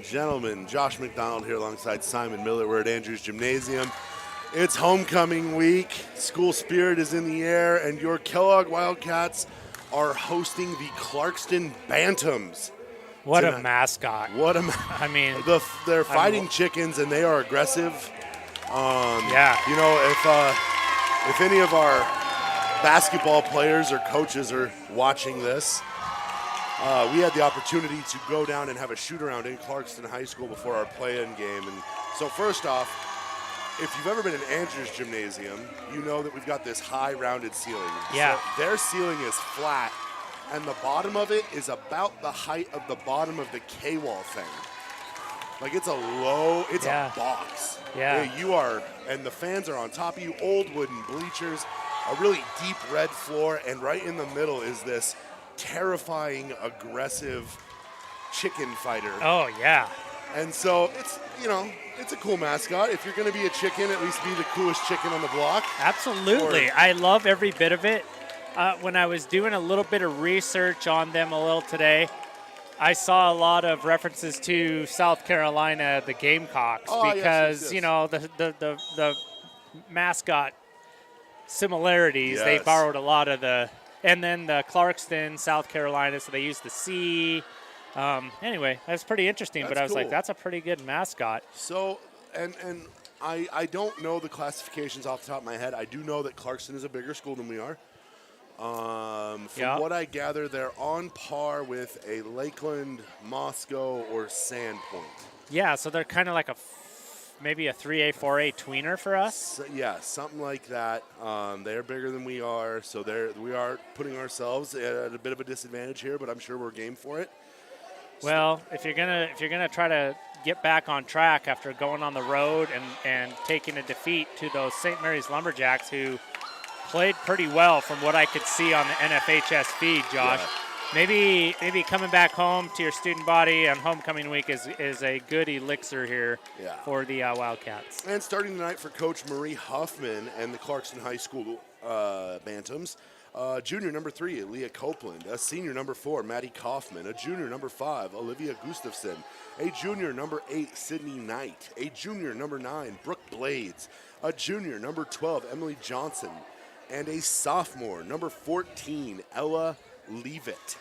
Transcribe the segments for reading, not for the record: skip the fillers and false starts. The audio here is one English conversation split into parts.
gentlemen, Josh McDonald here alongside Simon Miller. We're at Andrews Gymnasium. It's homecoming week. School spirit is in the air, and your Kellogg Wildcats are hosting the Clarkston Bantams. What tonight. a mascot. I mean, they're fighting chickens, and they are aggressive. Yeah. You know, if any of our basketball players or coaches are watching this, we had the opportunity to go down and have a shoot-around in Clarkston High School before our play-in game. And so first off, if you've ever been in Andrews Gymnasium, you know that we've got this high, rounded ceiling. Yeah. So their ceiling is flat, and the bottom of it is about the height of the bottom of the K-wall thing. Like, it's a box. Yeah. You are, and the fans are on top of you, old wooden bleachers, a really deep red floor, and right in the middle is this terrifying, aggressive chicken fighter. Oh, yeah. And so it's a cool mascot. If you're going to be a chicken, at least be the coolest chicken on the block. Absolutely. I love every bit of it. When I was doing a little bit of research on them a little today, I saw a lot of references to South Carolina, the Gamecocks, because, yes. you know, the mascot similarities, Yes. they borrowed a lot of and then the Clarkston, South Carolina, so they used the C. Anyway, that's pretty interesting, but I was like, that's a pretty good mascot. So, and I don't know the classifications off the top of my head. I do know that Clarkston is a bigger school than we are. From what I gather, they're on par with a Lakeland, Moscow, or Sandpoint. Yeah, so they're kind of like maybe a 3A, 4A tweener for us. So, yeah, something like that. They're bigger than we are, so we are putting ourselves at a bit of a disadvantage here, but I'm sure we're game for it. Well, if you're gonna try to get back on track after going on the road and taking a defeat to those St. Mary's Lumberjacks, who played pretty well from what I could see on the NFHS feed, Josh. Yeah. Maybe coming back home to your student body on homecoming week is a good elixir here for the Wildcats. And starting tonight for Coach Marie Huffman and the Clarkston High School Bantams, junior number 3, Leah Copeland, a senior number 4, Maddie Kaufman, a junior number 5, Olivia Gustafson, a junior number 8, Sydney Knight, a junior number 9, Brooke Blades, a junior number 12, Emily Johnson, and a sophomore number 14, Ella Leavitt.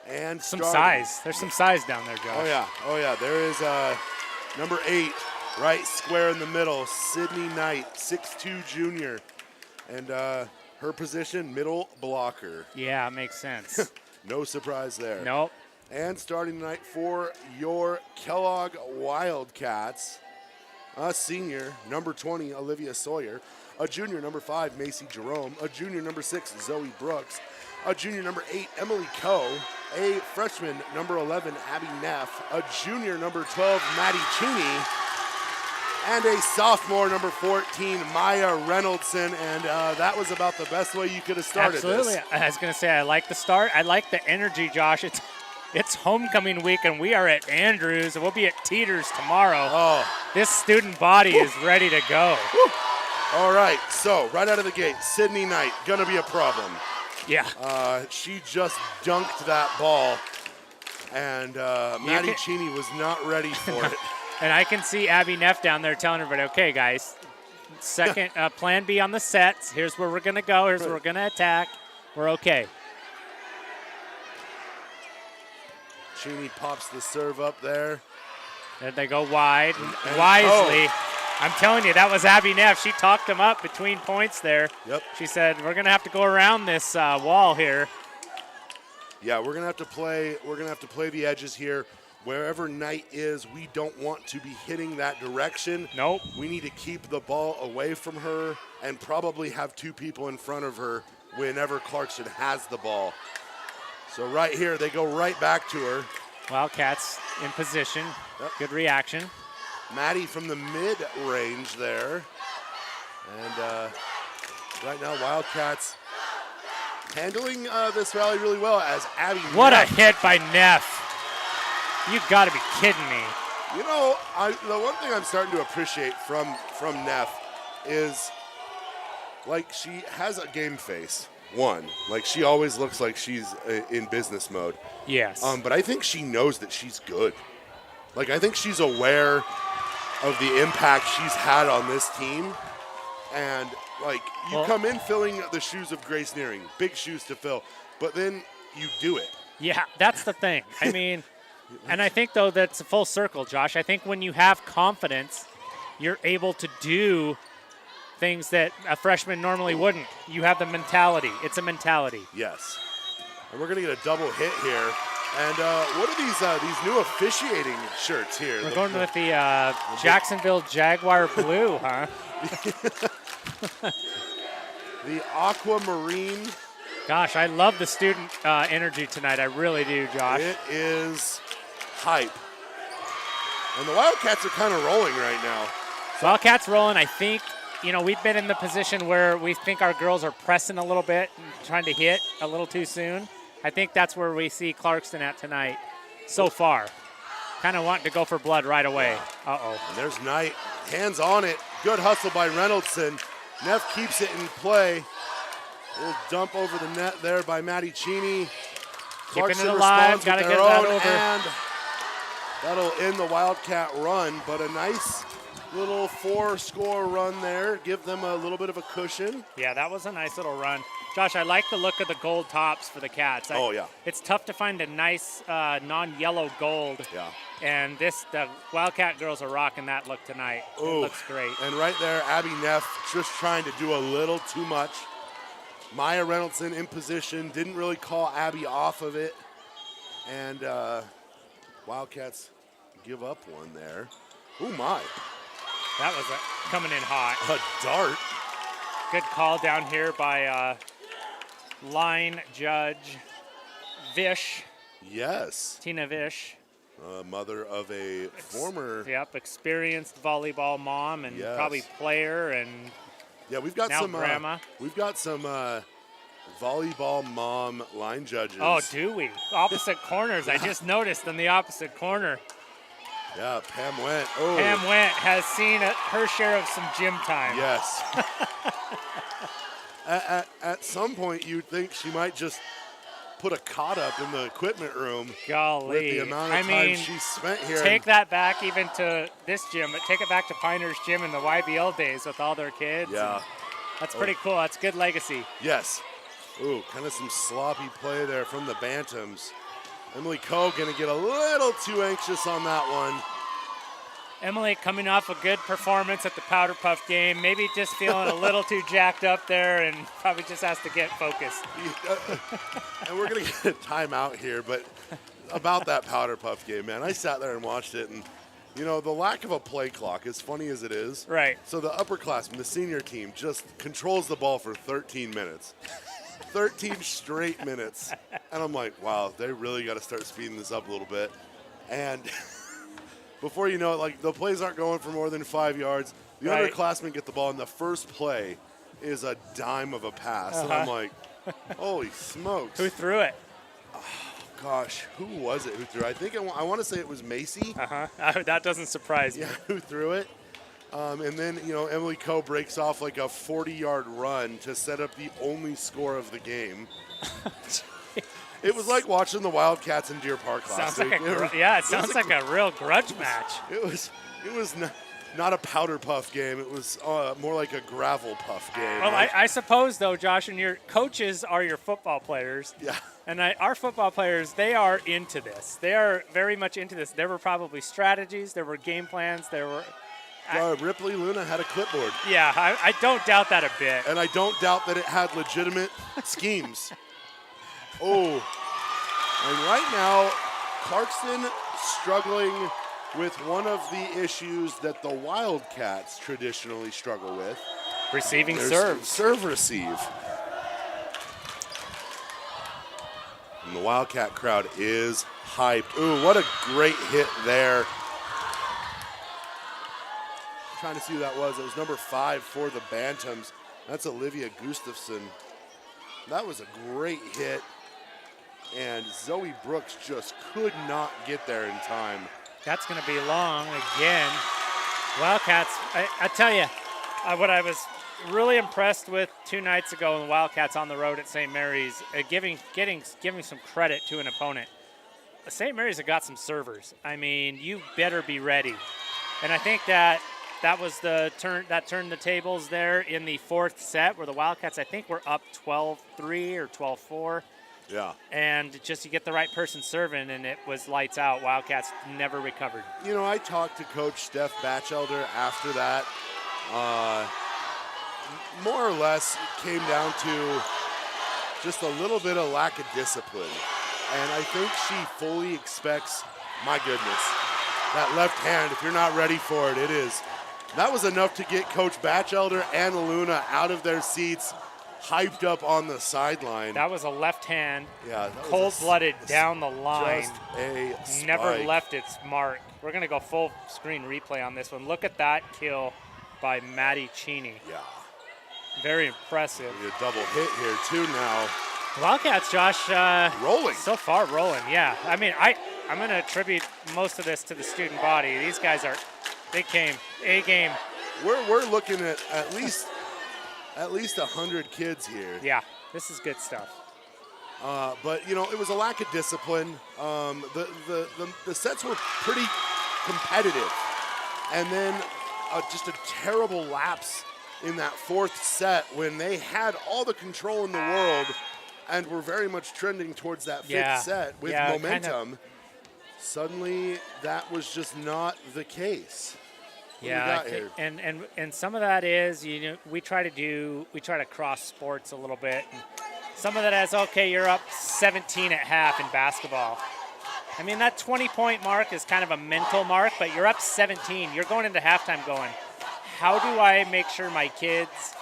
And some size. There's some size down there, Josh. Oh yeah. There is number 8, right square in the middle, Sydney Knight, 6'2" junior, and her position, middle blocker. Yeah, makes sense. No surprise there. Nope. And starting tonight for your Kellogg Wildcats, a senior, number 20, Olivia Sawyer, a junior, number 5, Macy Jerome, a junior, number 6, Zoe Brooks, a junior, number 8, Emily Coe, a freshman, number 11, Abby Neff, a junior, number 12, Maddie Cheney, and a sophomore, number 14, Maya Reynoldson. And that was about the best way you could have started Absolutely. this. I was going to say, I like the start. I like the energy, Josh. It's homecoming week, and we are at Andrews, and we'll be at Teeters tomorrow. Oh. This student body is ready to go. Woo. All right, so right out of the gate, Sydney Knight, going to be a problem. Yeah. She just dunked that ball, and Maddie Cheney was not ready for it. And I can see Abby Neff down there telling everybody, okay, guys, second plan B on the sets. Here's where we're going to go. Here's where we're going to attack. We're okay. Cheney pops the serve up there. There they go wide, and wisely. I'm telling you, that was Abby Neff. She talked him up between points there. Yep. She said, we're going to have to go around this wall here. Yeah, we're going to have to play. We're going to have to play the edges here. Wherever Knight is, we don't want to be hitting that direction. Nope. We need to keep the ball away from her and probably have 2 people in front of her whenever Clarkston has the ball. So right here, they go right back to her. Wildcats in position. Yep. Good reaction. Maddie from the mid-range there. And right now, Wildcats handling this rally really well as Abby What Neff. a hit by Neff. You got to be kidding me. You know, the one thing I'm starting to appreciate from Neff is, like, she has a game face. One, like, she always looks like she's in business mode. Yes. But I think she knows that she's good. Like, I think she's aware of the impact she's had on this team. And, like, you come in filling the shoes of Grace Nearing, big shoes to fill, but then you do it. Yeah, that's the thing. I mean, and I think, though, that's a full circle, Josh. I think when you have confidence, you're able to do things that a freshman normally wouldn't. You have the mentality. It's a mentality. Yes. And we're going to get a double hit here. And what are these new officiating shirts here? We're going with the Jacksonville Jaguar blue, huh? The aquamarine. Gosh, I love the student energy tonight. I really do, Josh. It is hype. And the Wildcats are kind of rolling right now. Wildcats rolling. I think, we've been in the position where we think our girls are pressing a little bit and trying to hit a little too soon. I think that's where we see Clarkston at tonight so far. Kind of wanting to go for blood right away. Uh-oh. And there's Knight. Hands on it. Good hustle by Reynoldson. Neff keeps it in play. A little dump over the net there by Maddie Cheney. Keeping it alive. Got to get that over. And that'll end the Wildcat run, but a nice little 4-score run there. Give them a little bit of a cushion. Yeah, that was a nice little run. Josh, I like the look of the gold tops for the Cats. Yeah. It's tough to find a nice non-yellow gold. Yeah. And the Wildcat girls are rocking that look tonight. It looks great. And right there, Abby Neff just trying to do a little too much. Maya Reynoldson in position, didn't really call Abby off of it. And Wildcats give up one there. Oh, my. That was coming in hot. A dart. Good call down here by line judge Vish. Yes. Tina Vish. Mother of a former. Experienced volleyball mom and probably player and we've got now some grandma. We've got some volleyball mom line judges. Oh, do we? Opposite corners. I just noticed in the opposite corner. Yeah, Pam Went. Oh. Pam Went has seen her share of some gym time. Yes. at some point, you'd think she might just put a cot up in the equipment room. Golly. With the amount of time she spent here. Take that back even to this gym, but take it back to Piners Gym in the YBL days with all their kids. Yeah. That's pretty cool. That's good legacy. Yes. Ooh, kind of some sloppy play there from the Bantams. Emily Coe going to get a little too anxious on that one. Emily coming off a good performance at the Powder Puff game, maybe just feeling a little too jacked up there and probably just has to get focused. And we're going to get a timeout here, but about that Powder Puff game, man, I sat there and watched it, and, the lack of a play clock, as funny as it is. Right. So the upperclassmen, the senior team, just controls the ball for 13 minutes. 13 straight minutes. And I'm like, wow, they really got to start speeding this up a little bit. And before you know it, the plays aren't going for more than 5 yards. The underclassmen get the ball, and the first play is a dime of a pass. And I'm like, holy smokes. Who threw it? Oh, gosh, who was it who threw it? I want to say it was Macy. That doesn't surprise me. Yeah, who threw it. And then, Emily Coe breaks off like a 40-yard run to set up the only score of the game. It was like watching the Wildcats in Deer Park last week. It sounds like a real grudge match. It was not a powder puff game. It was more like a gravel puff game. Well, I suppose, though, Josh, and your coaches are your football players. Yeah. And our football players, they are into this. They are very much into this. There were probably strategies. There were game plans. There were Ripley Luna had a clipboard. Yeah, I don't doubt that a bit. And I don't doubt that it had legitimate schemes. Oh, and right now, Clarkston struggling with one of the issues that the Wildcats traditionally struggle with. Receiving serve. Serve receive. And the Wildcat crowd is hyped. Ooh, what a great hit there. Trying to see who that was. It was number 5 for the Bantams. That's Olivia Gustafson. That was a great hit. And Zoe Brooks just could not get there in time. That's going to be long again. Wildcats, I tell you, what I was really impressed with 2 nights ago in the Wildcats on the road at St. Mary's, giving some credit to an opponent. St. Mary's have got some servers. I mean, you better be ready. And I think that was the turn that turned the tables there in the fourth set where the Wildcats, I think, were up 12-3 or 12-4. Yeah. And just to get the right person serving, and it was lights out. Wildcats never recovered. You know, I talked to Coach Steph Batchelder after that. More or less, it came down to just a little bit of lack of discipline. And I think she fully expects, my goodness, that left hand, if you're not ready for it, it is. That was enough to get Coach Batchelder and Luna out of their seats, hyped up on the sideline. That was a left hand, yeah, cold-blooded down the line. Just a spike. Never left its mark. We're going to go full screen replay on this one. Look at that kill by Maddie Cheney. Yeah. Very impressive. A double hit here, too, now. Wildcats, Josh. Rolling. So far, rolling, yeah. I mean, I'm going to attribute most of this to the student body. These guys they came A game. We're looking at least 100 kids here. Yeah, this is good stuff. But you know, it was a lack of discipline. The sets were pretty competitive, and then just a terrible lapse in that fourth set when they had all the control in the world and were very much trending towards that fifth set with momentum. Suddenly, that was just not the case. Yeah, and some of that is, you know, we try to cross sports a little bit. And some of that is, okay, you're up 17 at half in basketball. I mean, that 20-point mark is kind of a mental mark, but you're up 17. You're going into halftime going, how do I make sure my kids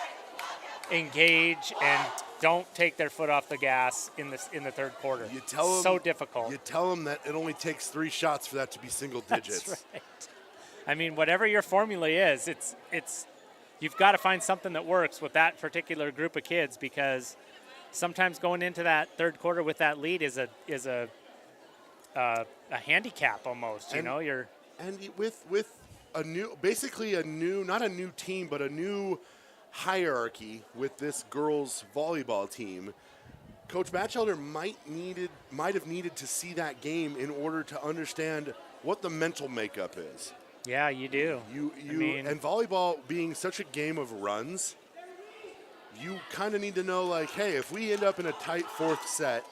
engage and don't take their foot off the gas in the third quarter? You tell them, so difficult. You tell them that it only takes 3 shots for that to be single digits. That's right. I mean, whatever your formula is, it's you've got to find something that works with that particular group of kids, because sometimes going into that third quarter with that lead is a handicap almost. You know, with a new, basically a new, not a new team, but a new hierarchy with this girls volleyball team. Coach Batchelder might have needed to see that game in order to understand what the mental makeup is. Yeah, you do. And volleyball being such a game of runs, you kind of need to know, like, hey, if we end up in a tight fourth set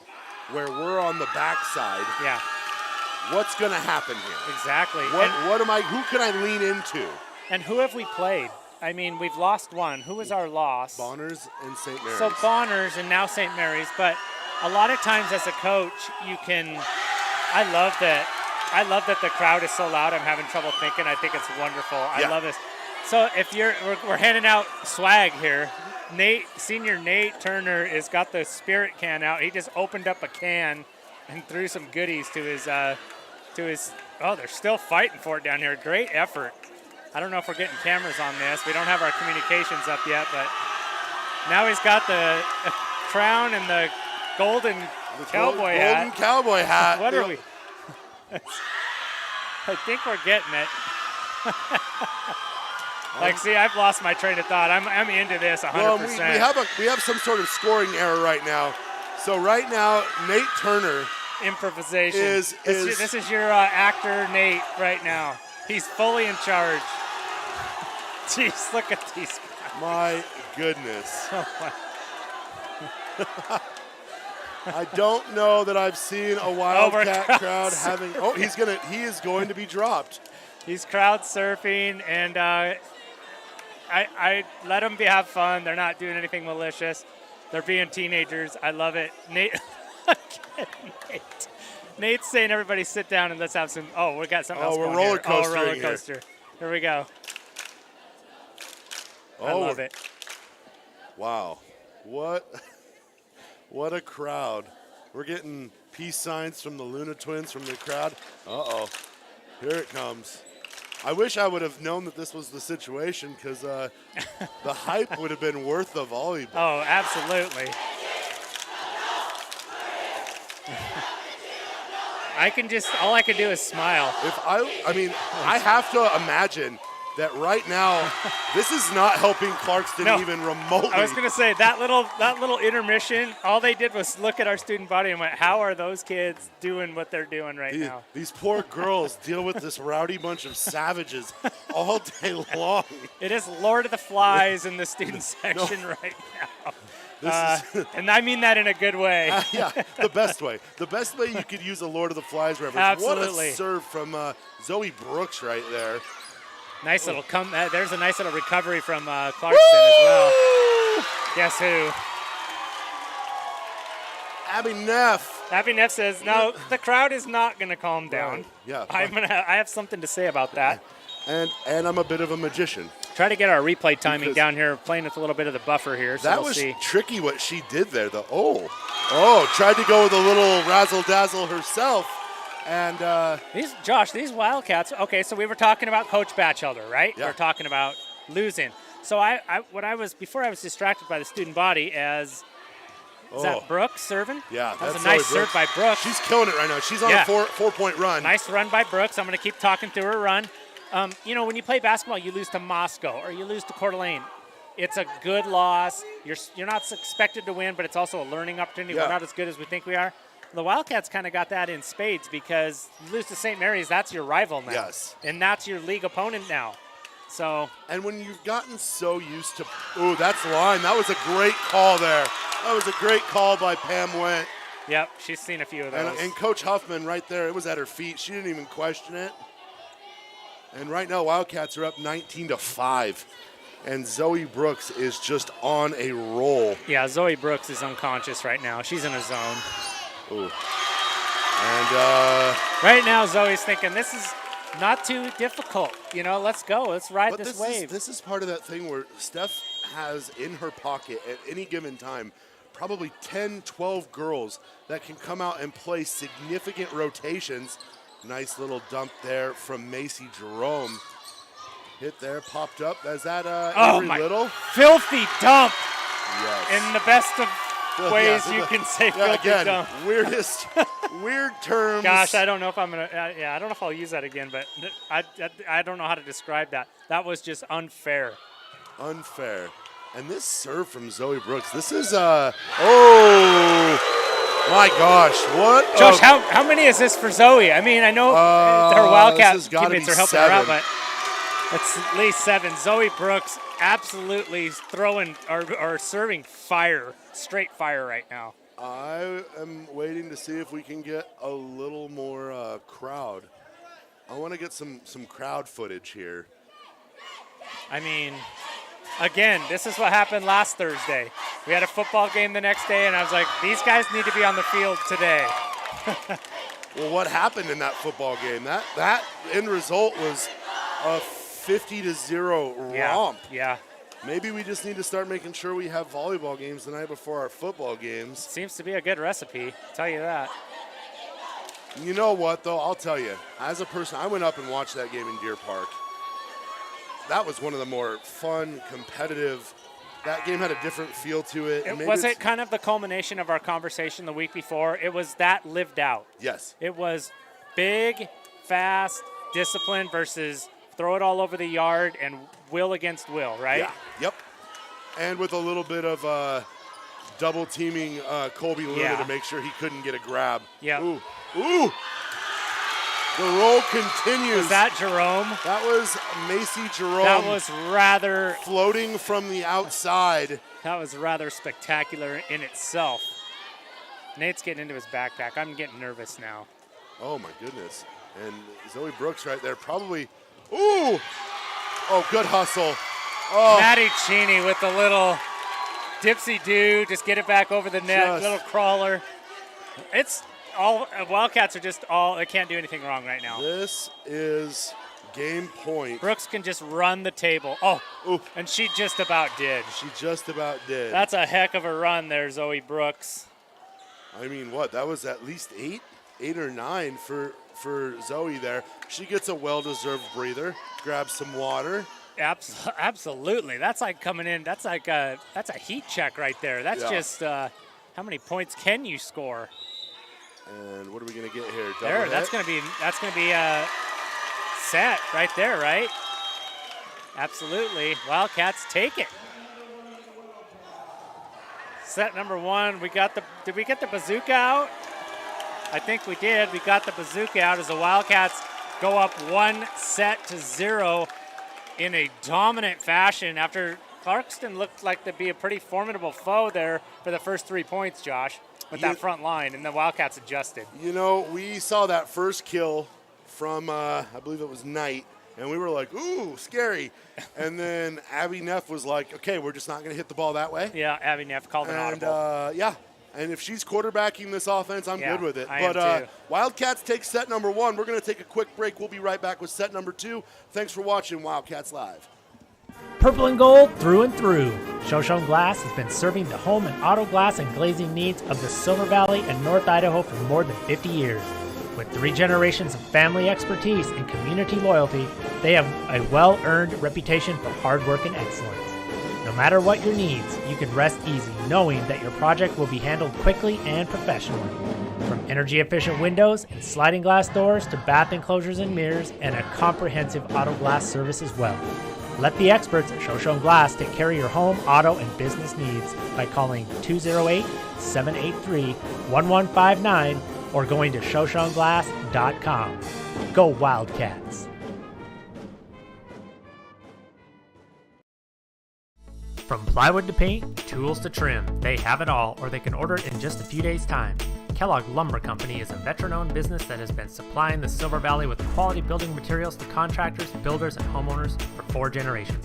where we're on the backside, what's going to happen here? Exactly. Who can I lean into? And who have we played? I mean, we've lost one. Who was our loss? Bonners and St. Mary's. So Bonners and now St. Mary's. But a lot of times as a coach, I love that the crowd is so loud. I'm having trouble thinking. I think it's wonderful. I love this. So if we're handing out swag here. Senior Nate Turner has got the Spirit can out. He just opened up a can and threw some goodies to his. Oh, they're still fighting for it down here. Great effort. I don't know if we're getting cameras on this. We don't have our communications up yet, but now he's got the crown and the golden cowboy hat. Golden cowboy hat. What are we? I think we're getting it. Like, see, I've lost my train of thought. I'm into this 100%. Well, we have some sort of scoring error right now. So right now, Nate Turner improvisation. This is your actor Nate right now. He's fully in charge. Jeez, look at these guys. My goodness. Oh my. I don't know that I've seen a Wildcat crowd having. Oh, he is going to be dropped. He's crowd surfing, and I let them have fun. They're not doing anything malicious. They're being teenagers. I love it. Nate, Nate's saying, everybody sit down and let's have some. Oh, we got something else. We're roller coaster. Roller coaster. Here we go. I love it. Wow, what a crowd! We're getting peace signs from the Luna twins from the crowd. Uh-oh, here it comes. I wish I would have known that this was the situation, because the hype would have been worth the volleyball. Oh, absolutely. all I can do is smile. I have to imagine that right now, this is not helping Clarkston No. even remotely. I was going to say that little intermission, all they did was look at our student body and went, how are those kids doing what they're doing right now? These poor girls deal with this rowdy bunch of savages all day long. It is Lord of the Flies in the student section right now. And I mean that in a good way. Yeah, the best way. The best way you could use a Lord of the Flies reference. Absolutely. What a serve from Zoe Brooks right there. Nice little there's a nice little recovery from Clarkston as well. Guess who? Abby Neff. Abby Neff says, "No, the crowd is not going to calm down." Right. Yeah. I have something to say about that. And I'm a bit of a magician. Try to get our replay timing down here, playing with a little bit of the buffer here. So that we'll was see. tricky what she did there, though. Oh, tried to go with a little razzle-dazzle herself. And these Wildcats. Okay, so we were talking about Coach Batchelder, right? Yeah. We're talking about losing. So before I was distracted by the student body as is that Brooks serving? Yeah, that was that's a nice Zoe serve by Brooks. She's killing it right now. She's on a four-point run. Nice run by Brooks. I'm going to keep talking through her run. When you play basketball, you lose to Moscow or you lose to Coeur d'Alene. It's a good loss. You're not expected to win, but it's also a learning opportunity. Yeah. We're not as good as we think we are. The Wildcats kind of got that in spades because you lose to St. Mary's, that's your rival now. Yes. And that's your league opponent now. So. And when you've gotten so used to, that's line. That was a great call there. That was a great call by Pam Went. Yep, she's seen a few of those. And Coach Huffman right there, it was at her feet. She didn't even question it. And right now, Wildcats are up 19-5. And Zoe Brooks is just on a roll. Yeah, Zoe Brooks is unconscious right now. She's in a zone. Ooh. And right now, Zoe's thinking, this is not too difficult. Let's go. Let's ride this wave. This is part of that thing where Steph has in her pocket at any given time probably 10, 12 girls that can come out and play significant rotations. Nice little dump there from Macy Jerome. Hit there, popped up. Is that Avery Little? Filthy dump. Yes. In the best of ways you can say filthy again, dump. Weird terms. Gosh, I don't know if I'm going to, I don't know if I'll use that again, but I don't know how to describe that. That was just unfair. Unfair. And this serve from Zoe Brooks, this is, my gosh, what? Josh, how many is this for Zoe? I mean, I know her Wildcat teammates are helping her out, but it's at least 7. Zoe Brooks absolutely throwing or serving fire, straight fire right now. I am waiting to see if we can get a little more crowd. I want to get some crowd footage here. I mean, again, this is what happened last Thursday. We had a football game the next day, and I was like, these guys need to be on the field today. Well, what happened in that football game? That end result was a 50-0 romp. Yeah. Maybe we just need to start making sure we have volleyball games the night before our football games. Seems to be a good recipe, I'll tell you that. You know what, though? I'll tell you. As a person, I went up and watched that game in Deer Park. That was one of the more fun, competitive. That game had a different feel to it. Was it kind of the culmination of our conversation the week before? It was that lived out. Yes. It was big, fast, discipline versus throw it all over the yard and will against will, right? Yeah. Yep. And with a little bit of double teaming Colby Luna to make sure he couldn't get a grab. Yeah. Ooh. The roll continues. Was that Jerome? That was Macy Jerome. That was rather floating from the outside. That was rather spectacular in itself. Nate's getting into his backpack. I'm getting nervous now. Oh my goodness. And Zoe Brooks right there probably. Ooh! Oh, good hustle. Oh. Maddie Cheney with the little dipsy-do, just get it back over the net, little crawler. It's all, Wildcats are just they can't do anything wrong right now. This is game point. Brooks can just run the table. Oh, and she just about did. She just about did. That's a heck of a run there, Zoe Brooks. I mean, what? That was at least 8 or 9 for Zoe there. She gets a well-deserved breather, grabs some water. Absolutely. That's like coming in. That's a heat check right there. That's just how many points can you score? And what are we gonna get here? That's gonna be set right there, right? Absolutely. Wildcats take it. Set number 1, did we get the bazooka out? I think we did. We got the bazooka out as the Wildcats go up 1-0 in a dominant fashion after Clarkston looked like to be a pretty formidable foe there for the first 3 points, Josh, with that front line, and the Wildcats adjusted. You know, we saw that first kill from, I believe it was Knight, and we were like, ooh, scary. And then Abby Neff was like, okay, we're just not going to hit the ball that way. Yeah, Abby Neff called an audible. Yeah, and if she's quarterbacking this offense, I'm good with it. I am too. Wildcats take set number 1. We're going to take a quick break. We'll be right back with set number 2. Thanks for watching Wildcats Live. Purple and gold through and through. Shoshone Glass has been serving the home and auto glass and glazing needs of the Silver Valley and North Idaho for more than 50 years. With 3 generations of family expertise and community loyalty, they have a well-earned reputation for hard work and excellence. No matter what your needs, you can rest easy knowing that your project will be handled quickly and professionally. From energy-efficient windows and sliding glass doors to bath enclosures and mirrors and a comprehensive auto glass service as well. Let the experts at Shoshone Glass take care of your home, auto, and business needs by calling 208-783-1159 or going to shoshoneglass.com. Go Wildcats! From plywood to paint, tools to trim, they have it all, or they can order it in just a few days' time. Kellogg Lumber Company is a veteran-owned business that has been supplying the Silver Valley with quality building materials to contractors, builders, and homeowners for 4 generations.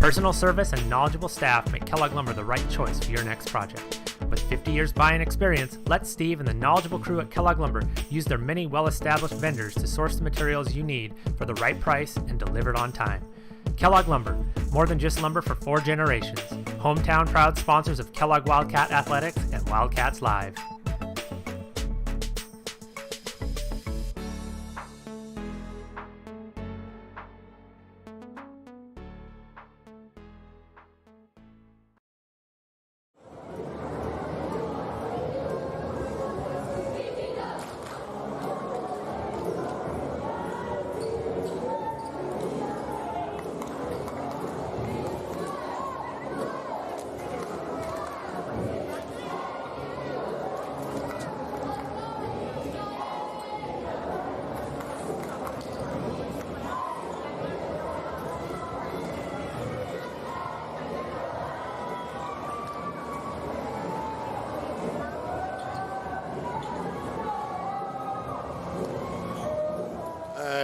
Personal service and knowledgeable staff make Kellogg Lumber the right choice for your next project. With 50 years buying experience, let Steve and the knowledgeable crew at Kellogg Lumber use their many well-established vendors to source the materials you need for the right price and delivered on time. Kellogg Lumber, more than just lumber for 4 generations. Hometown proud sponsors of Kellogg Wildcat Athletics and Wildcats Live.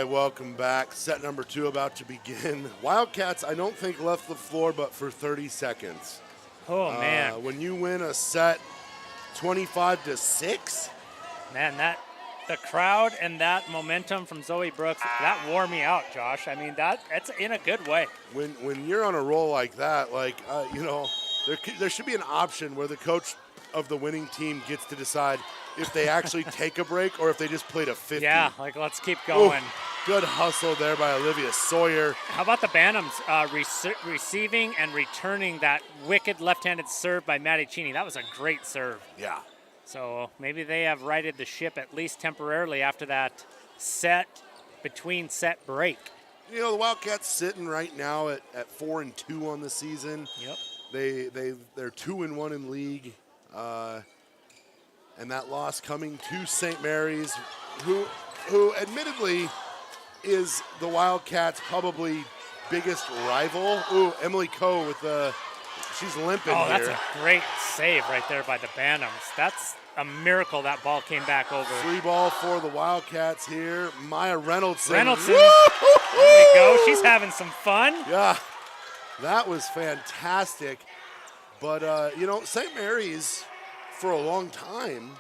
Welcome back. Set number 2 about to begin. Wildcats, I don't think left the floor but for 30 seconds. Oh, man. When you win a set 25-6. Man, the crowd and that momentum from Zoe Brooks, that wore me out, Josh. I mean, that's in a good way. When you're on a roll like that, there should be an option where the coach of the winning team gets to decide if they actually take a break or if they just played a 50. Yeah, let's keep going. Ooh, good hustle there by Olivia Sawyer. How about the Bantams receiving and returning that wicked left-handed serve by Maddie Cheney? That was a great serve. Yeah. So maybe they have righted the ship at least temporarily after that between set break. You know, the Wildcats sitting right now at 4-2 on the season. Yep. They're 2-1 in league. And that loss coming to St. Mary's, who admittedly is the Wildcats' probably biggest rival. Ooh, Emily Coe she's limping here. Oh, that's a great save right there by the Bantams. That's a miracle that ball came back over. Free ball for the Wildcats here. Maya Reynolds. There you go. She's having some fun. Yeah, that was fantastic. But, St. Mary's, for a long time,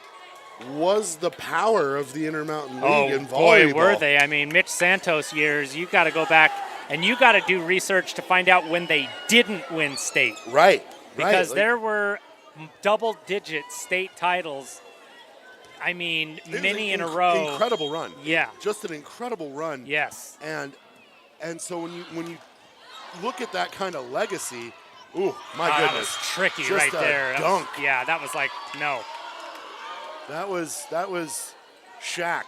was the power of the Intermountain League in volleyball. Boy, were they. I mean, Mitch Santos years, you got to go back and you got to do research to find out when they didn't win state. Right. Because there were double-digit state titles, I mean, many in a row. Incredible run. Yeah. Just an incredible run. Yes. And so when you look at that kind of legacy, ooh, my goodness. That was tricky just right there. Dunk. That was like, no. That was Shaq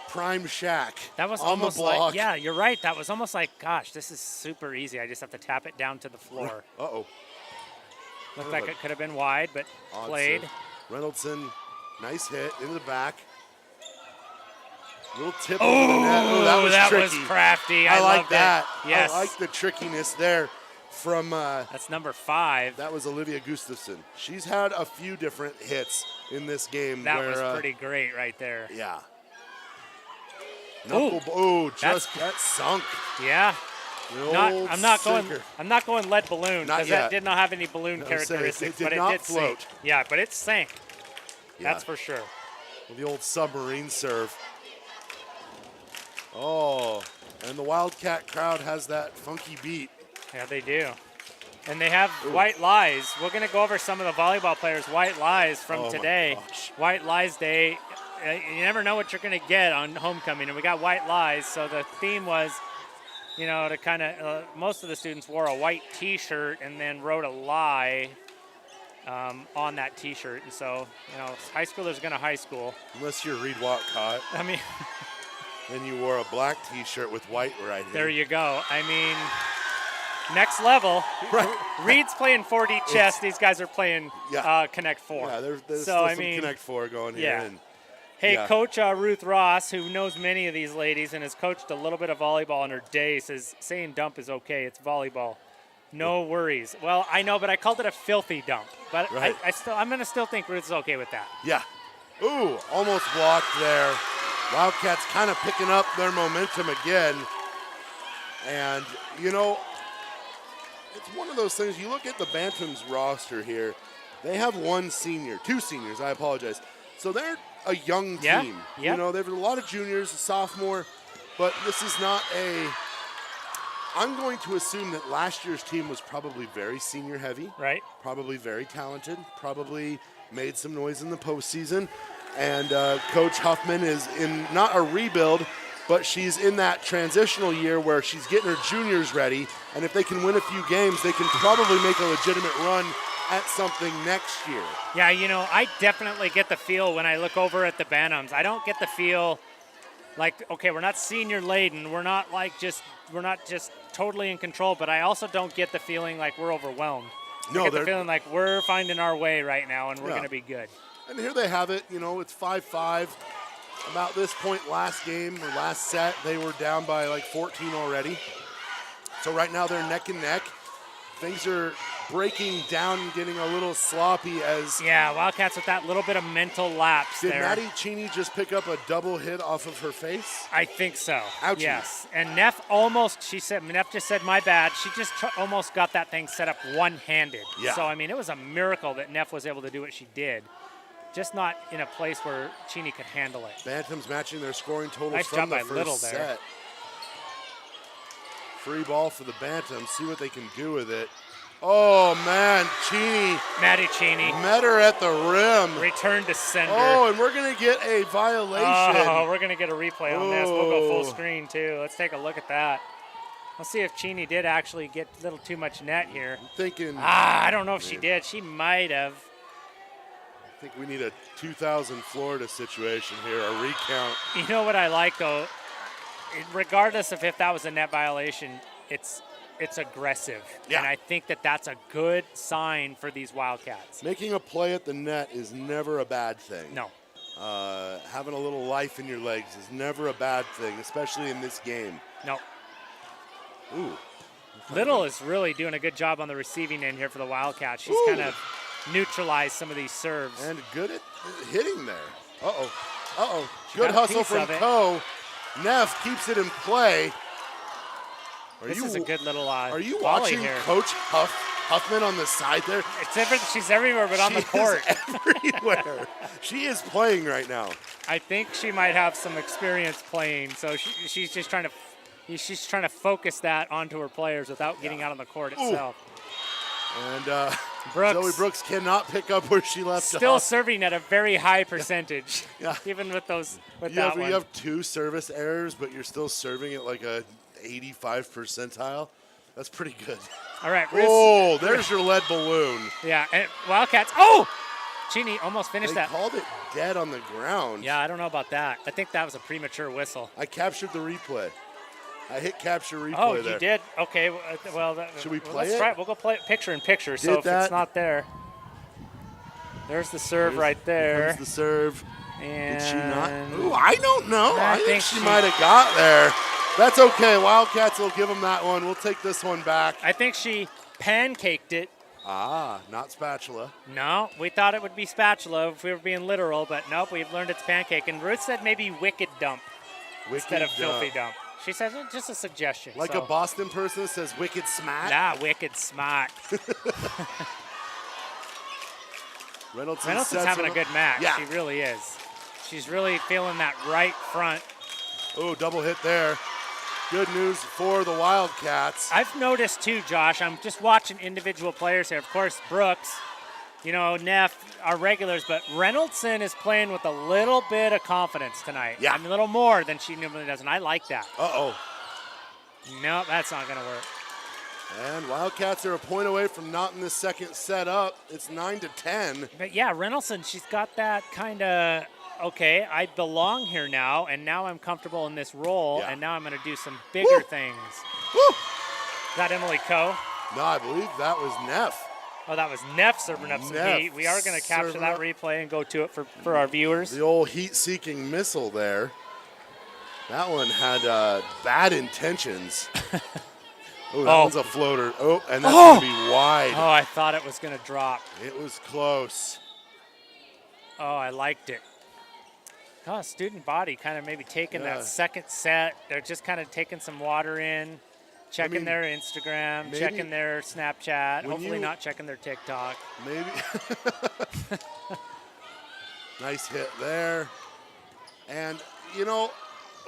prime Shaq. That was on almost the block. like, yeah, you're right. That was almost like, gosh, this is super easy. I just have to tap it down to the floor. Uh-oh. Looked like it could have been wide, but played. Reynoldson, nice hit into the back. Little tip over the net. Oh, that was that tricky. was crafty. I like loved that. It. Yes. I like the trickiness there from that's number 5. that was Olivia Gustafson. She's had a few different hits in this game. That was pretty great right there. Yeah. That sunk. Yeah. I'm not going lead balloon Not because yet. that did not have any balloon characteristics, it did but not it did float. sink. Yeah, but it sank. Yeah. That's for sure. The old submarine serve. Oh, and the Wildcat crowd has that funky beat. Yeah, they do. And they have white lies. We're going to go over some of the volleyball players' white lies from today. My gosh. White lies day. You never know what you're going to get on homecoming, and we got white lies. So the theme was, to kind of, most of the students wore a white T-shirt and then wrote a lie on that T-shirt. And so, high schoolers going to high school. Unless you're Reed Wildcat. I mean, then you wore a black T-shirt with white right here. there you go. I mean, next level. Right. Reed's playing 4D chess. These guys are playing Connect 4. Yeah, there's so, still I some mean, Connect 4 going here. yeah. And Hey, Coach Ruth Ross, who knows many of these ladies and has coached a little bit of volleyball in her day, says saying dump is okay. It's volleyball. No worries. Well, I know, but I called it a filthy dump. But Right. I'm going to still think Ruth is okay with that. Yeah. Ooh, almost blocked there. Wildcats kind of picking up their momentum again. And, it's one of those things. You look at the Bantams roster here. They have two seniors, I apologize. So they're a young team. Yeah. There's a lot of juniors, a sophomore, but this is not I'm going to assume that last year's team was probably very senior heavy. Right. Probably very talented, probably made some noise in the postseason. And Coach Huffman is in not a rebuild, but she's in that transitional year where she's getting her juniors ready. And if they can win a few games, they can probably make a legitimate run at something next year. Yeah, I definitely get the feel when I look over at the Bantams. I don't get the feel like, okay, we're not senior laden. We're not just totally in control, but I also don't get the feeling like we're overwhelmed. No, I get the feeling like we're finding our way right now and we're going to be good. And here they have it. It's 5-5. About this point last game or last set, they were down by like 14 already. So right now they're neck and neck. Things are breaking down and getting a little sloppy as... Yeah, Wildcats with that little bit of mental lapse Did there. Maddie Cheney just pick up a double hit off of her face? I think so. Ouchie. Yes. And Neff just said, my bad. She just almost got that thing set up one-handed. Yeah. So, it was a miracle that Neff was able to do what she did. Just not in a place where Cheney could handle it. Bantams matching their scoring totals Nice from job the by first Little there. set. Free ball for the Bantams. See what they can do with it. Oh, man, Maddie Cheney. met her at the rim. Return to sender. Oh, and we're going to get a violation. Oh, we're going to get a replay on this. We'll go full screen, too. Let's take a look at that. Let's see if Cheney did actually get a little too much net here. I'm thinking. I don't know if she did. She might have. I think we need a 2000 Florida situation here, a recount. You know what I like, though? Regardless of if that was a net violation, it's aggressive. Yeah. And I think that's a good sign for these Wildcats. Making a play at the net is never a bad thing. No. Having a little life in your legs is never a bad thing, especially in this game. No. Ooh. Little is really doing a good job on the receiving end here for the Wildcats. She's kind of neutralized some of these serves. And good at hitting there. Uh-oh. She Good got a hustle piece from of it. Coe. Neff keeps it in play. This is a good little Are you volley watching here. Coach Huffman on the side there? She's everywhere but on the court. Everywhere. She is playing right now. I think she might have some experience playing, so she's just trying to focus that onto her players without getting out on the court itself. And Brooks. Zoe Brooks cannot pick up where she left Still off. serving at a very high percentage, Yeah. even with that one. You have 2 service errors, but you're still serving at like a 85 percentile. That's pretty good. All right, Ruth. Oh, there's your lead balloon. Yeah, and Wildcats. Oh! Cheney almost finished They that. called it dead on the ground. Yeah, I don't know about that. I think that was a premature whistle. I captured the replay. I hit capture replay Oh, there. you did? Okay. Well, Should we play let's it? try it. We'll go play it picture in picture. So Did if that. it's not there, there's the serve right Here there. comes the serve. And Did she not? Ooh, I don't know. I I think think she she- might have got there. That's okay. Wildcats will give them that one. We'll take this one back. I think she pancaked it. Ah, not spatula. No, we thought it would be spatula if we were being literal, but nope, we've learned it's pancake. And Ruth said maybe wicked dump instead of filthy dump. She says it's just a suggestion. Like so. a Boston person says wicked smack. Nah, wicked smart. Reynoldson's having a good match. Yeah. She really is. She's really feeling that right front. Oh, double hit there. Good news for the Wildcats. I've noticed too, Josh, I'm just watching individual players here. Of course, Brooks, Neff are regulars, but Reynoldson is playing with a little bit of confidence tonight. Yeah. A little more than she normally does, and I like that. Uh-oh. No, that's not going to work. And Wildcats are a point away from knotting this second set up. It's 9-10. But yeah, Reynoldson, she's got that kind of, okay, I belong here now, and now I'm comfortable in this role, Yeah. and now I'm going to do some bigger things. Woo! Is that Emily Coe? No, I believe that was Neff. Oh, that was Neff serving up some Neff heat. We are going to capture serving that up. replay and go to it for our viewers. The old heat-seeking missile there. That one had bad intentions. Oh, that one's a floater. Oh, and that's going to be wide. Oh, I thought it was going to drop. It was close. Oh, I liked it. Oh, student body kind of maybe taking Yeah. that second set. They're just kind of taking some water in, checking their Instagram, maybe checking their Snapchat, when hopefully you- not checking their TikTok. Maybe. Nice hit there. And,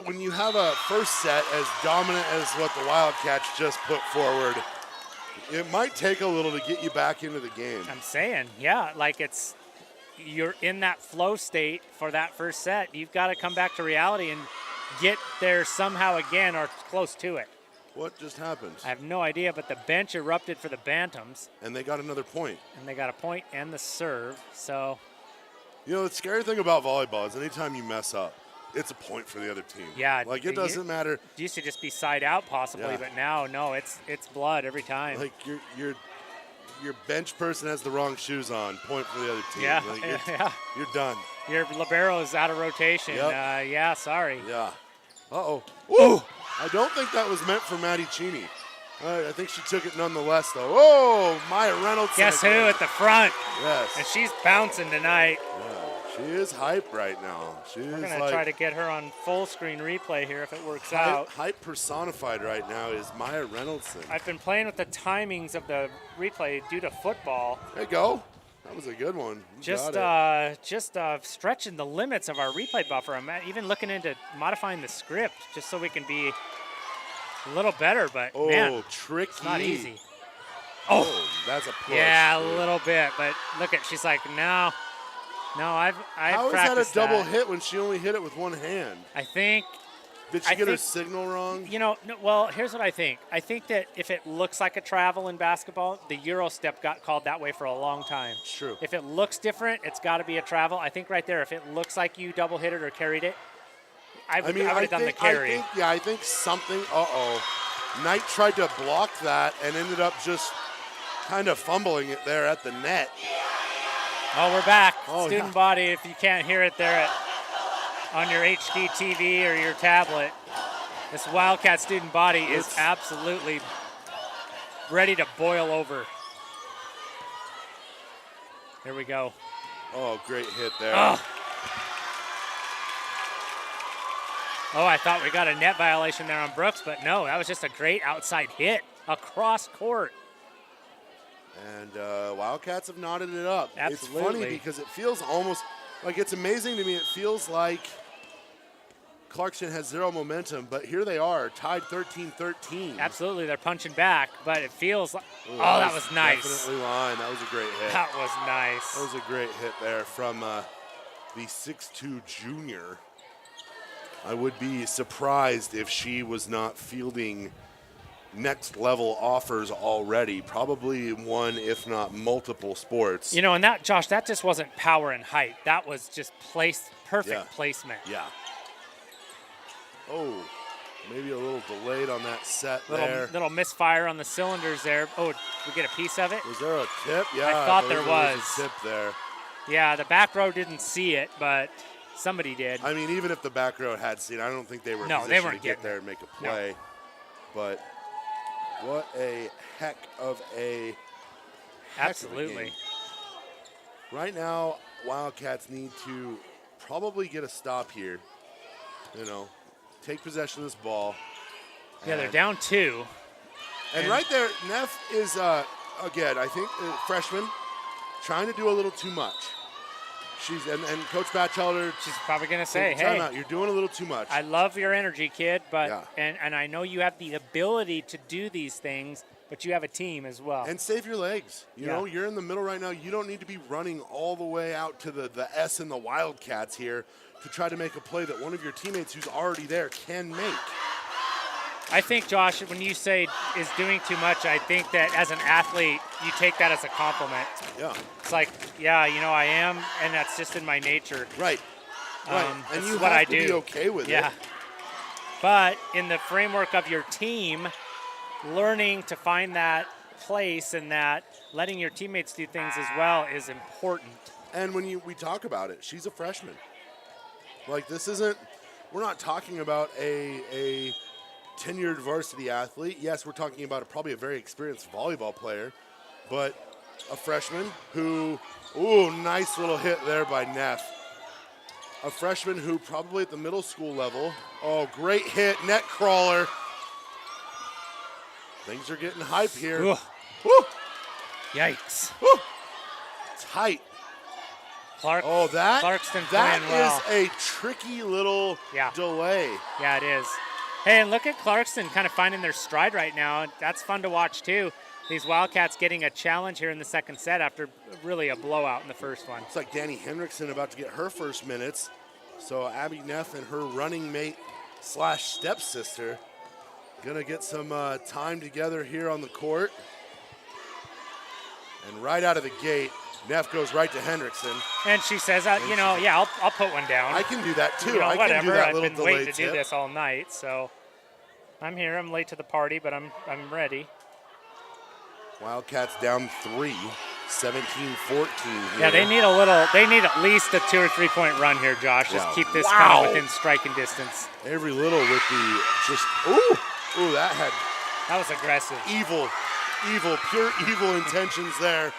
when you have a first set as dominant as what the Wildcats just put forward, it might take a little to get you back into the game. I'm saying, yeah, like you're in that flow state for that first set. You've got to come back to reality and get there somehow again or close to it. What just happened? I have no idea, but the bench erupted for the Bantams, And they got another point. and they got a point and the serve. So, The scary thing about volleyball is anytime you mess up, it's a point for the other team. Yeah, Like, it doesn't matter. it used to just be side out possibly, Yeah. but now, no, it's blood every time. Like, your bench person has the wrong shoes on, point for the other team. Yeah, Like, yeah. You're done. Your libero is out of rotation. Yep. Yeah, sorry. Yeah. Uh-oh. Ooh! I don't think that was meant for Maddie Cheney. I think she took it nonetheless, though. Oh, Maya Reynolds. Guess who at the front? Yes. And she's bouncing tonight. Yeah. She is hype right now. She's We're going to like try to get her on full screen replay here if it works out. hype personified right now is Maya Reynoldson. I've been playing with the timings of the replay due to football. There you go. That was a good one. You got it. Just stretching the limits of our replay buffer. I'm even looking into modifying the script just so we can be a little better, but Oh, man, tricky. it's not easy. Oh, that's a push. Yeah, a dude. little bit, but look at, she's like, no, I've How is that a practiced double hit when she only hit it with one hand? I think, Did she I get her think- signal wrong? no, well, here's what I think. I think that if it looks like a travel in basketball, the Euro step got called that way for a long time. It's true. If it looks different, it's got to be a travel. I think right there, if it looks like you double hit it or carried it, I would have done the carry. I think something. Knight tried to block that and ended up just kind of fumbling it there at the net. Oh, we're back. Oh, Student yeah. body, if you can't hear it there on your HD TV or your tablet, this Wildcat student body is It's- absolutely ready to boil over. Here we go. Oh, great hit there. Oh, I thought we got a net violation there on Brooks, but no, that was just a great outside hit across court. And Wildcats have knotted it up. It's Absolutely. funny because it feels almost like, it's amazing to me. It feels like Clarkston has zero momentum, but here they are, tied 13-13. Absolutely, they're punching back, but it feels like, that was nice. Definitely line. That was a great hit. That was nice. That was a great hit there from the 6'2 junior. I would be surprised if she was not fielding next level offers already, probably one, if not multiple sports. You know, and that, Josh, that just wasn't power and height. That was just perfect placement. Yeah. Oh, maybe a little delayed on that set there. Little misfire on the cylinders there. Oh, did we get a piece of it? Was there a tip? Yeah, I thought there was was. a tip there. Yeah, the back row didn't see it, but somebody did. I mean, even if the back row had seen it, I don't think they were in position to get there and make a play. No. But what a heck of a Absolutely. game. Right now, Wildcats need to probably get a stop here. You know, take possession of this ball. Yeah, they're down 2. And right there, Neff is, again, I think, freshman, trying to do a little too much. She's and Coach Batchelder, she's probably going to say, time hey, out. You're doing a little too much. I love your energy, kid, but Yeah. and I know you have the ability to do these things, but you have a team as well. And save your legs. You know, you're in the middle right now. You don't need to be running all the way out to the S in the Wildcats here to try to make a play that one of your teammates who's already there can make. I think, Josh, when you say is doing too much, I think that as an athlete, you take that as a compliment. Yeah. It's like, yeah, you know, I am, and that's just in my nature. Right. Right. And you what have I to do. be okay with it. Yeah. But in the framework of your team, learning to find that place and that letting your teammates do things as well is important. And when we talk about it, she's a freshman. Like, this isn't, we're not talking about a tenured varsity athlete. Yes, we're talking about probably a very experienced volleyball player, but a freshman who, ooh, nice little hit there by Neff. A freshman who probably at the middle school level, oh, great hit, net crawler. Things are getting hype here. Ooh. Woo. Yikes. Woo. Tight. Clarkston playing well. Is a tricky little delay. Yeah, it is. Hey, and look at Clarkston kind of finding their stride right now. That's fun to watch, too. These Wildcats getting a challenge here in the second set after really a blowout in the first one. It's like Danny Hendrickson about to get her first minutes. So Abby Neff and her running mate / stepsister going to get some time together here on the court. And right out of the gate, Neff goes right to Hendrickson. And she says, you know, yeah, I'll put one down. I can do that, too. You know, I whatever. can do that little I've been waiting to tip. do this all night, so I'm here. I'm late to the party, but I'm ready. Wildcats down 3, 17-14 here. Yeah, they need at least a 2 or 3 point run here, Josh. Just keep this kind of within striking distance. Every little with the that was aggressive. Pure evil intentions there.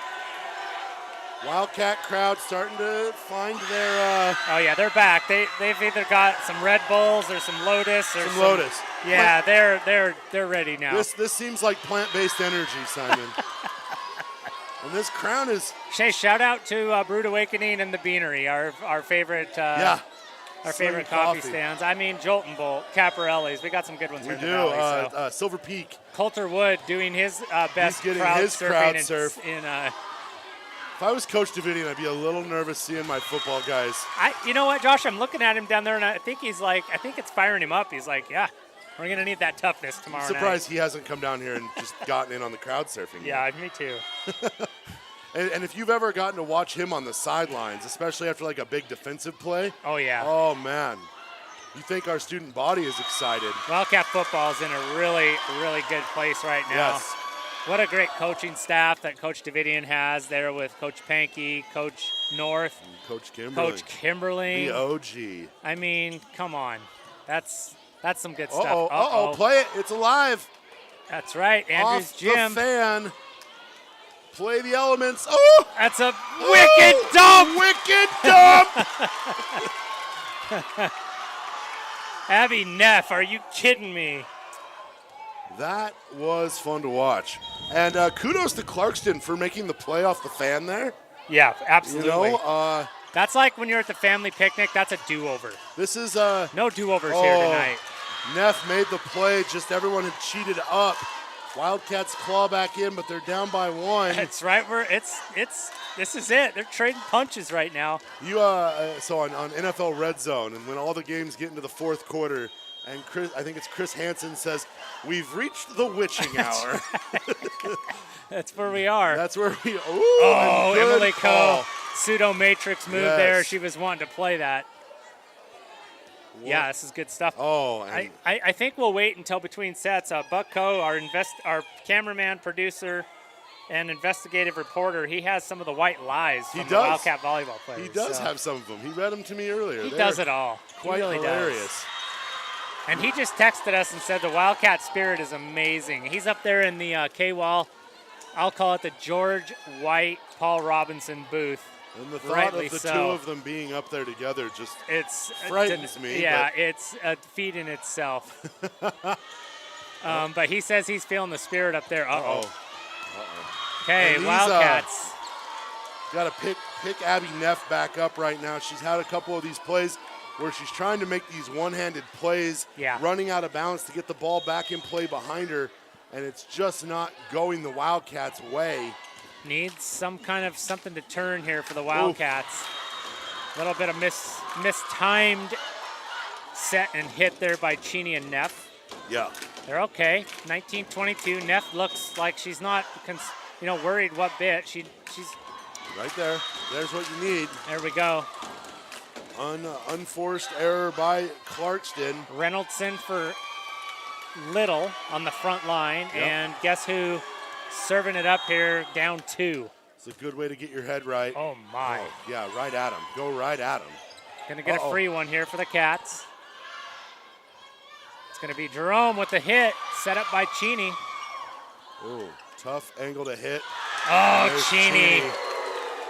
Wildcat crowd starting to find their. Oh yeah, they're back. They've either got some Red Bulls or some Lotus or some Lotus. Yeah, they're ready now. This seems like plant-based energy, Simon. And this crown is. Hey, shout out to Brewed Awakening and the Beanery, our favorite. Our favorite coffee stands. I mean, Jolton Bolt, Caparelli's. We got some good ones here in the valley. So. Silver Peak. Coulter Wood doing his best He's getting crowd his surfing crowd in, surf. If I was Coach Davidian, I'd be a little nervous seeing my football guys. You know what, Josh? I'm looking at him down there, and I think it's firing him up. He's like, yeah, we're going to need that toughness tomorrow night. Surprised he hasn't come down here and just gotten in on the crowd surfing. Yeah, me too. And if you've ever gotten to watch him on the sidelines, especially after like a big defensive play. Oh, yeah. Oh, man. You think our student body is excited. Wildcat football is in a really, really good place right now. Yes. What a great coaching staff that Coach Davidian has there with Coach Pankey, Coach North, and Coach Kimberly. The OG. I mean, come on. That's some good stuff. Uh-oh. Play it. It's alive. That's right. Andrew's Off gym. the fan. Play the elements. Oh! That's a wicked dump. Wicked dump. Abby Neff, are you kidding me? That was fun to watch. And kudos to Clarkston for making the play off the fan there. Yeah, absolutely. You know, that's like when you're at the family picnic, that's a do-over. This is no do-overs here tonight. Neff made the play, just everyone had cheated up. Wildcats claw back in, but they're down by 1. That's right. This is it. They're trading punches right now. So on NFL Red Zone, and when all the games get into the fourth quarter, And I think it's Chris Hansen says, "We've reached the witching hour." That's where we are. That's where we. Oh, good Emily call. Coe. Pseudo matrix move there. She was wanting to play that. What? Yeah, this is good stuff. Oh, and I think we'll wait until between sets. Buck Coe, our cameraman, producer, and investigative reporter, he has some of the white lies from the Wildcat volleyball players. He does have some of them. He read them to me earlier. He does it all. Quite he really hilarious. does. And he just texted us and said the Wildcat spirit is amazing. He's up there in the K-Wall, I'll call it the George White, Paul Robinson booth. And the thought Rightly of the so. two of them being up there together just frightens me. Yeah, it's a feat in itself. But he says he's feeling the spirit up there. Uh-oh. Okay, Wildcats. Got to pick Abby Neff back up right now. She's had a couple of these plays where she's trying to make these one-handed plays, running out of bounds to get the ball back in play behind her, and it's just not going the Wildcats' way. Needs something to turn here for the Wildcats. A little bit of mistimed set and hit there by Cheney and Neff. Yeah. They're okay. 19-22. Neff looks like she's not, worried what bit. She's right there. There's what you need. There we go. Unforced error by Clarkston. Reynoldson for Little on the front line, and guess who? Serving it up here, down 2. It's a good way to get your head right. Oh, my. Oh, yeah, right at him. Go right at him. Going to get a free one here for the Cats. It's going to be Jerome with the hit, set up by Cheney. Oh, tough angle to hit. Oh, There's Cheney.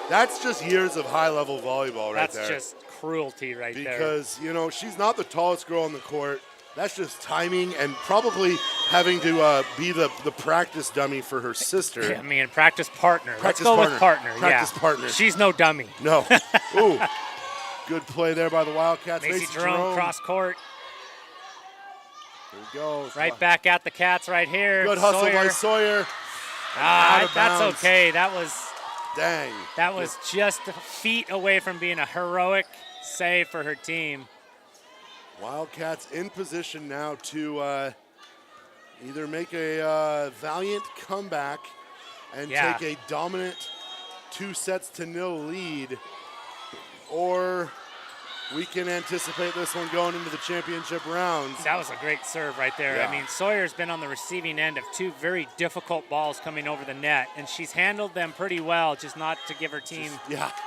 That's just years of high-level volleyball right there. That's just cruelty right there. Because, she's not the tallest girl on the court. That's just timing and probably having to be the practice dummy for her sister. I mean, practice partner. Practice Let's go partner. with partner. Practice partner. She's no dummy. No. Ooh. Good play there by the Wildcats. Macy Jerome cross court. There we go. Right back at the Cats right here. Good hustle by Sawyer. That's okay. That was just feet away from being a heroic save for her team. Wildcats in position now to either make a valiant comeback and take a dominant 2-0 lead, or we can anticipate this one going into the championship rounds. That was a great serve right there. Yeah. I mean, Sawyer's been on the receiving end of 2 very difficult balls coming over the net, and she's handled them pretty well, just not to give her team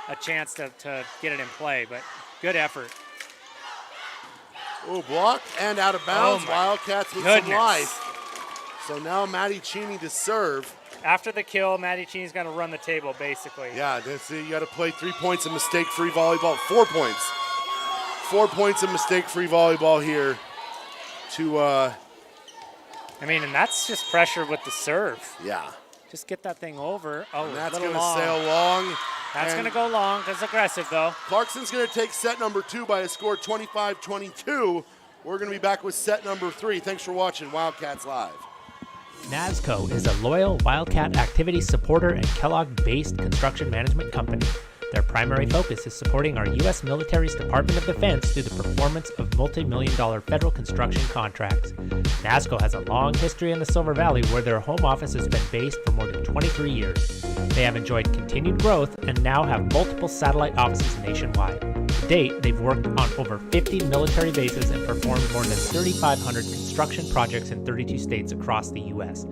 a chance to get it in play, but good effort. Oh, blocked and out of bounds. Wildcats with some life. So now Maddie Cheney to serve. After the kill, Maddie Cheney's going to run the table, basically. Yeah, you got to play 3 points of mistake-free volleyball. 4 points. 4 points of mistake-free volleyball here to and that's just pressure with the serve. Yeah. Just get that thing over. Oh, and that's going to sail long. That's going to go long. That's aggressive, though. Clarkston's going to take set number 2 by a score 25-22. We're going to be back with set number 3. Thanks for watching Wildcats Live. NASCO is a loyal Wildcat activity supporter and Kellogg-based construction management company. Their primary focus is supporting our U.S. military's Department of Defense through the performance of multi-million-dollar federal construction contracts. NASCO has a long history in the Silver Valley where their home office has been based for more than 23 years. They have enjoyed continued growth and now have multiple satellite offices nationwide. To date, they've worked on over 50 military bases and performed more than 3,500 construction projects in 32 states across the U.S.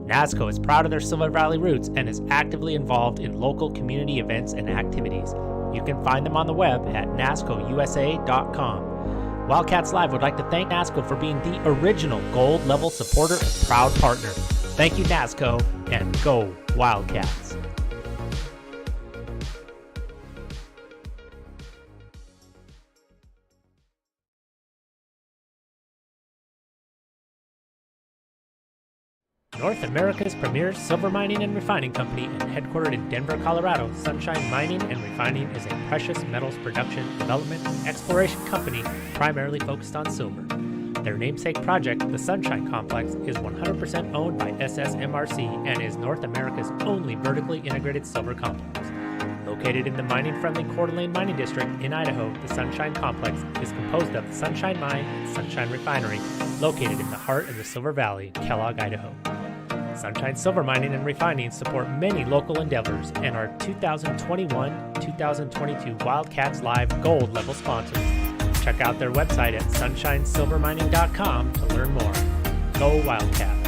NASCO is proud of their Silver Valley roots and is actively involved in local community events and activities. You can find them on the web at nascousa.com. Wildcats Live would like to thank NASCO for being the original gold level supporter and proud partner. Thank you, NASCO, and go Wildcats. North America's premier silver mining and refining company and headquartered in Denver, Colorado, Sunshine Mining and Refining is a precious metals production, development, and exploration company primarily focused on silver. Their namesake project, the Sunshine Complex, is 100% owned by SSMRC and is North America's only vertically integrated silver complex. Located in the mining-friendly Coeur d'Alene Mining District in Idaho, the Sunshine Complex is composed of the Sunshine Mine and Sunshine Refinery, located in the heart of the Silver Valley, Kellogg, Idaho. Sunshine Silver Mining and Refining support many local endeavors and are 2021-2022 Wildcats Live Gold level sponsors. Check out their website at sunshinesilvermining.com to learn more. Go Wildcats!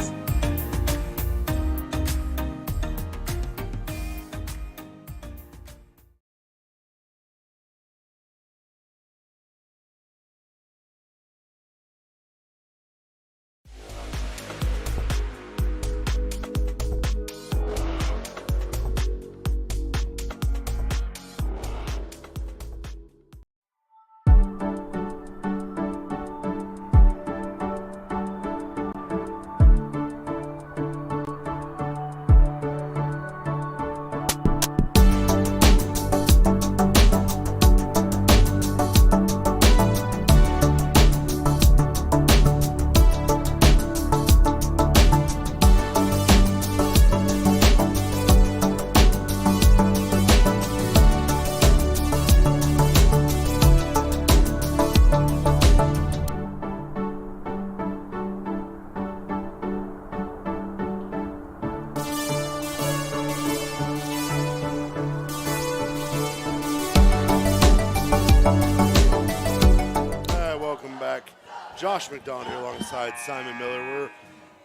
Josh McDonald here alongside Simon Miller. We're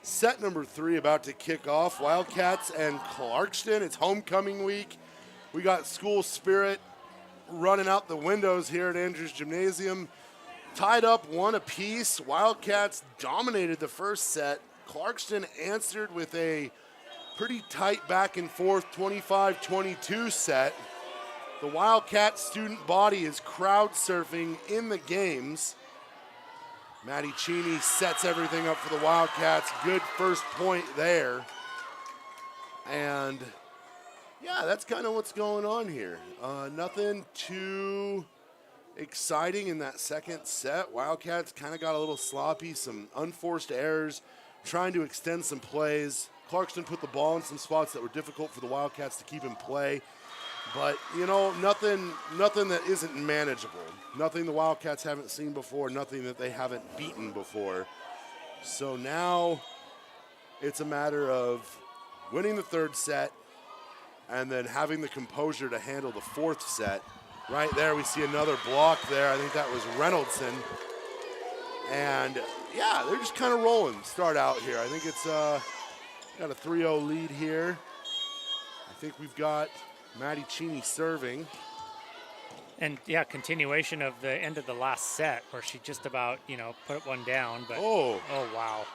set number 3 about to kick off. Wildcats and Clarkston. It's homecoming week. We got school spirit running out the windows here at Andrews Gymnasium. Tied up 1 apiece. Wildcats dominated the first set. Clarkston answered with a pretty tight back and forth 25-22 set. The Wildcat student body is crowd surfing in the games. Maddie Cheney sets everything up for the Wildcats. Good first point there. And yeah, that's kind of what's going on here. Nothing too exciting in that second set. Wildcats kind of got a little sloppy, some unforced errors, trying to extend some plays. Clarkston put the ball in some spots that were difficult for the Wildcats to keep in play. But, you know, nothing that isn't manageable. Nothing the Wildcats haven't seen before, nothing that they haven't beaten before. So now it's a matter of winning the third set and then having the composure to handle the fourth set. Right there, we see another block there. I think that was Reynoldson. And, yeah, they're just kind of rolling start out here. I think it's got a 3-0 lead here. I think we've got Maddie Cheney serving. And, yeah, continuation of the end of the last set where she just about, put one down. But oh, wow.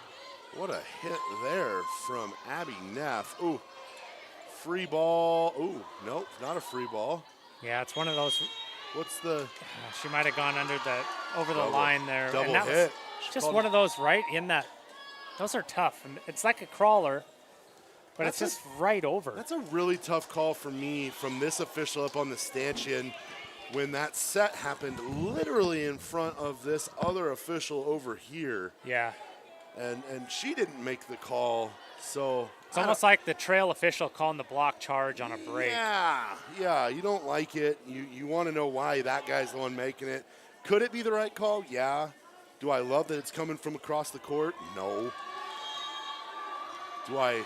What a hit there from Abby Neff. Ooh, free ball. Ooh, nope, not a free ball. Yeah, it's one of those. What's the? She might have gone over the line there. Double and that hit. Was just one of those right in that. Those are tough. It's like a crawler, but it's just right over. That's a really tough call for me from this official up on the stanchion when that set happened literally in front of this other official over here. Yeah. And she didn't make the call, so. It's almost like the trail official calling the block charge on a break. Yeah, you don't like it. You want to know why that guy's the one making it. Could it be the right call? Yeah. Do I love that it's coming from across the court? No. Do I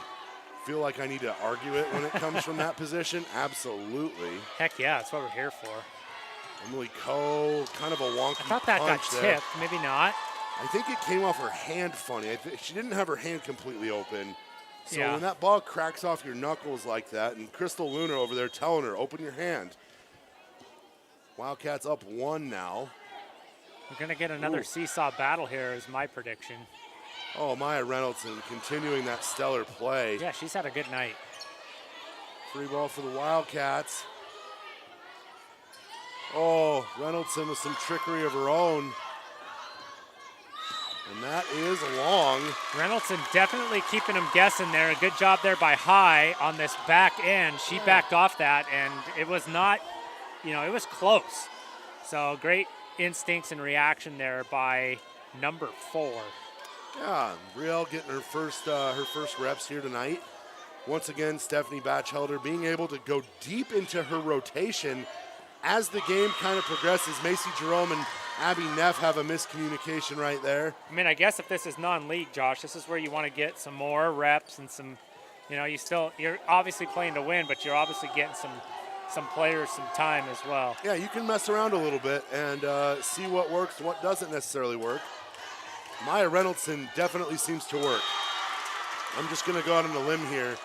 feel like I need to argue it when it comes from that position? Absolutely. Heck yeah, that's what we're here for. Emily Coe, kind of a wonky I thought that got there. tipped, maybe not. I think it came off her hand funny. She didn't have her hand completely open. So yeah. When that ball cracks off your knuckles like that, and Crystal Luna over there telling her, open your hand. Wildcats up 1 now. We're going to get another seesaw battle here is my prediction. Oh, Maya Reynoldson continuing that stellar play. Yeah, she's had a good night. Free ball for the Wildcats. Oh, Reynoldson with some trickery of her own. And that is long. Reynoldson definitely keeping him guessing there. A good job there by High on this back end. She backed off that, and it was not, it was close. So great instincts and reaction there by number 4. Yeah, Brielle getting her first reps here tonight. Once again, Stephanie Batchelder being able to go deep into her rotation as the game kind of progresses. Macy Jerome and Abby Neff have a miscommunication right there. I mean, I guess if this is non-league, Josh, this is where you want to get some more reps and some, you're obviously playing to win, but you're obviously getting some players some time as well. Yeah, you can mess around a little bit and see what works, what doesn't necessarily work. Maya Reynoldson definitely seems to work. I'm just going to go out on a limb here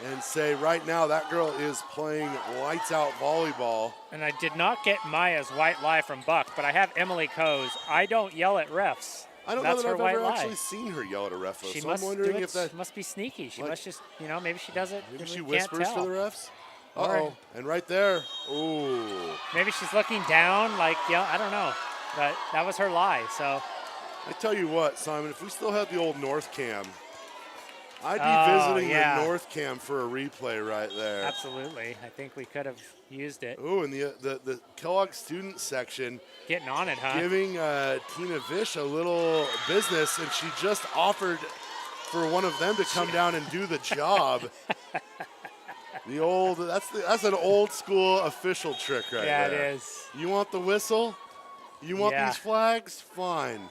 and say right now that girl is playing lights out volleyball. And I did not get Maya's white lie from Buck, but I have Emily Coe's. I don't yell at refs. I don't That's know that her I've ever white lie. actually seen her yell at a ref. She So must I'm wondering do it, if that must be sneaky. She must just, maybe she does it. maybe and she we can't whispers tell. to the refs. Or- Uh-oh, and right there, ooh. Maybe she's looking down, I don't know. But that was her lie, so. I tell you what, Simon, if we still had the old North Cam, I'd be visiting the North Cam for a replay right there. Absolutely. I think we could have used it. Ooh, and the Kellogg student section Getting on it, huh? giving Tina Vish a little business, and she just offered for one of them to come down and do the job. That's an old school official trick right there. Yeah, it is. You want the whistle? You want Yeah. these flags? Fine.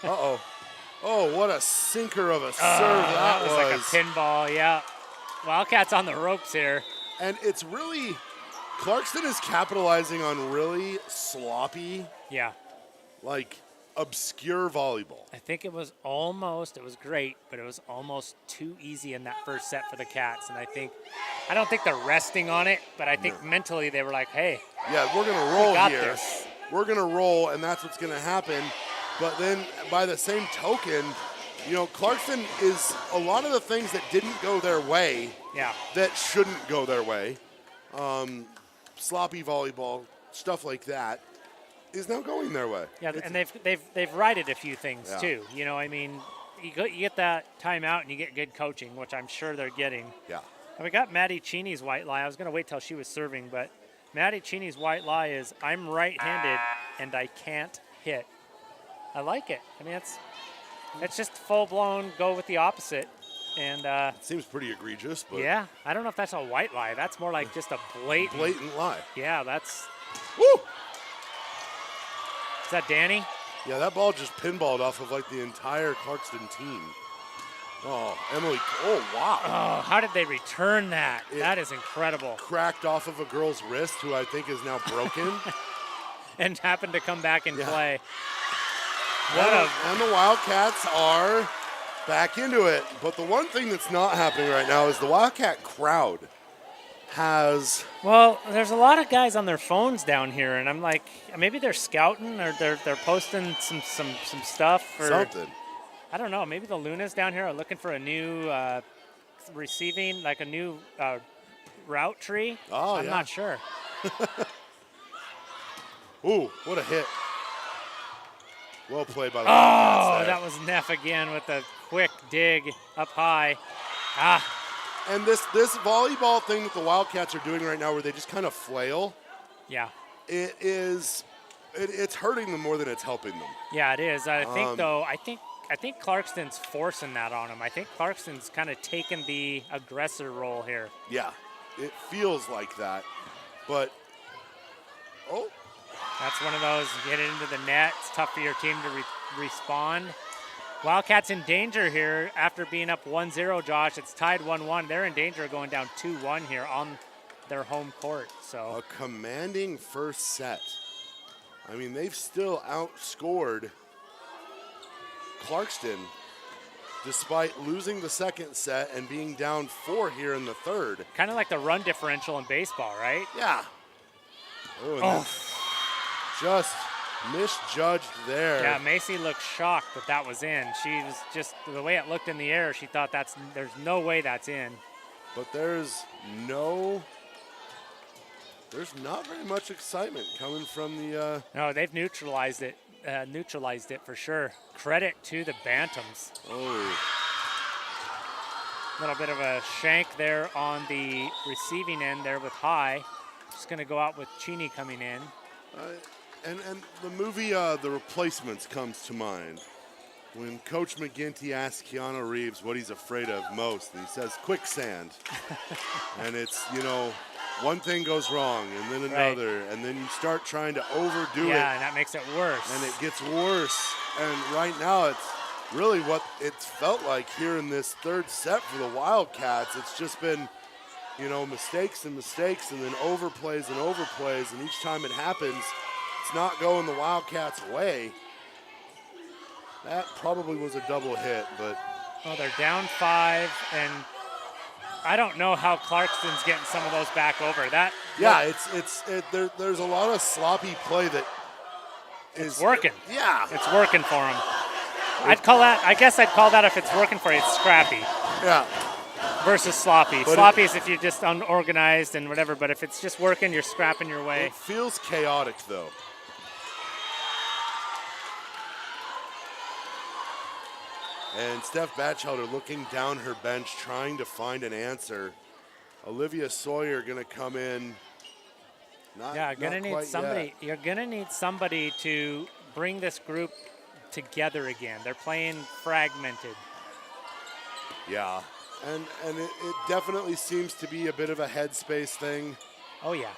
Uh-oh. Oh, what a sinker of a serve that was like a pinball, yeah. Wildcats on the ropes here. And it's really, Clarkston is capitalizing on really sloppy, Yeah. obscure volleyball. I think it was great, but it was almost too easy in that first set for the Cats. And I don't think they're resting on it, but I think mentally they were like, hey. Yeah, we're going to roll got here. this. We're going to roll, and that's what's going to happen. But then by the same token, Clarkston is a lot of the things that didn't go their way Yeah. that shouldn't go their way. Sloppy volleyball, stuff like that, is now going their way. Yeah, and they've righted a few things Yeah. too. You get that timeout and you get good coaching, which I'm sure they're getting. Yeah. And we got Maddie Cheney's white lie. I was going to wait till she was serving, but Maddie Cheney's white lie is, I'm right-handed and I can't hit. I like it. I mean, it's just full-blown go with the opposite. And It seems pretty egregious, but yeah, I don't know if that's a white lie. That's more like just a blatant lie. Yeah, that's. Woo! Is that Danny? Yeah, that ball just pinballed off of the entire Clarkston team. Oh, Emily, oh wow. Oh, how did they return that? That is incredible. Cracked off of a girl's wrist who I think is now broken. And happened to come back and play. And the Wildcats are back into it. But the one thing that's not happening right now is the Wildcat crowd has. Well, there's a lot of guys on their phones down here, and I'm like, maybe they're scouting or they're posting some stuff or Something. I don't know. Maybe the Lunas down here are looking for a new receiving, like a new route tree. Oh, I'm not sure. Ooh, what a hit. Well played by the Wildcats there. That was Neff again with a quick dig up high. And this volleyball thing that the Wildcats are doing right now where they just kind of flail, Yeah. it's hurting them more than it's helping them. Yeah, it is. I think Clarkston's forcing that on him. I think Clarkston's kind of taken the aggressor role here. Yeah, it feels like that. But, That's one of those, get it into the net. It's tough for your team to respond. Wildcats in danger here after being up 1-0, Josh. It's tied 1-1. They're in danger of going down 2-1 here on their home court. So a commanding first set. I mean, they've still outscored Clarkston despite losing the second set and being down 4 here in the third. kind of like the run differential in baseball, right? Yeah. And just misjudged there. Yeah, Macy looked shocked that was in. She was just, the way it looked in the air, she thought there's no way that's in. But there's not very much excitement coming from the. No, they've neutralized it for sure. Credit to the Bantams. Oh. A little bit of a shank there on the receiving end there with High. Just going to go out with Cheney coming in. And the movie The Replacements comes to mind. When Coach McGinty asks Keanu Reeves what he's afraid of most, and he says quicksand. And it's, one thing goes wrong and then another, and then you start trying to overdo it. Yeah, and that makes it worse. And it gets worse. And right now it's really what it's felt like here in this third set for the Wildcats. It's just been, mistakes and mistakes and then overplays and overplays, and each time it happens, it's not going the Wildcats' way. That probably was a double hit, but... Well, they're down 5, and I don't know how Clarkston's getting some of those back over. There's a lot of sloppy play that is... working. Yeah. It's working for them. I guess I'd call that, if it's working for you, it's scrappy. Yeah. Versus sloppy. But sloppy is if you're just unorganized and whatever, but if it's just working, you're scrapping your way. It feels chaotic, though. And Steph Batchelder looking down her bench, trying to find an answer. Olivia Sawyer going to come in. You're going to need somebody to bring this group together again. They're playing fragmented. Yeah, and it definitely seems to be a bit of a headspace thing. Oh, yeah.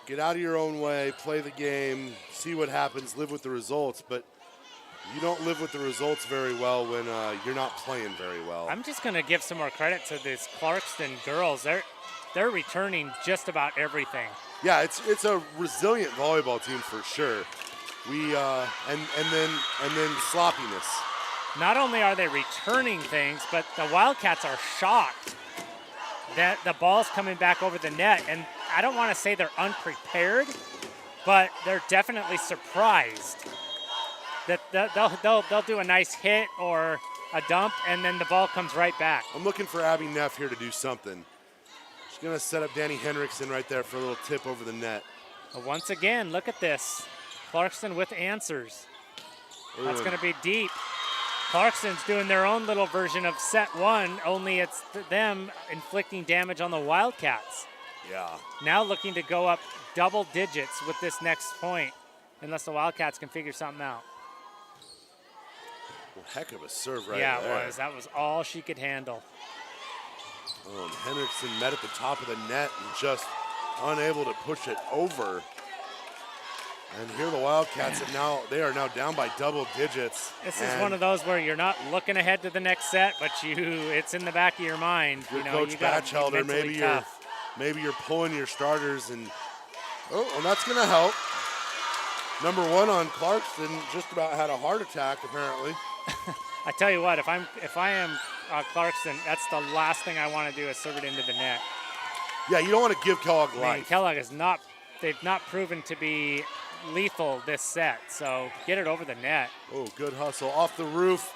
Get out of your own way, play the game, see what happens, live with the results. But you don't live with the results very well when you're not playing very well. I'm just going to give some more credit to these Clarkston girls. They're returning just about everything. Yeah, it's a resilient volleyball team for sure. We and then sloppiness. Not only are they returning things, but the Wildcats are shocked that the ball's coming back over the net. And I don't want to say they're unprepared, but they're definitely surprised that they'll do a nice hit or a dump, and then the ball comes right back. I'm looking for Abby Neff here to do something. She's going to set up Danny Henriksen right there for a little tip over the net. But once again, look at this. Clarkston with answers. That's going to be deep. Clarkston's doing their own little version of set 1, only it's them inflicting damage on the Wildcats. Yeah. Now looking to go up double digits with this next point, unless the Wildcats can figure something out. Well, heck of a serve right there. Yeah, it was. That was all she could handle. Oh, and Henriksen met at the top of the net and just unable to push it over. And here the Wildcats they are now down by double digits. This is one of those where you're not looking ahead to the next set, but it's in the back of your mind. You're Coach Batchelder, maybe you're pulling your starters, and that's going to help. Number 1 on Clarkston just about had a heart attack apparently. I tell you what, if I am Clarkston, that's the last thing I want to do is serve it into the net. Yeah, you don't want to give Kellogg life. Kellogg they've not proven to be lethal this set, so get it over the net. Oh, good hustle off the roof.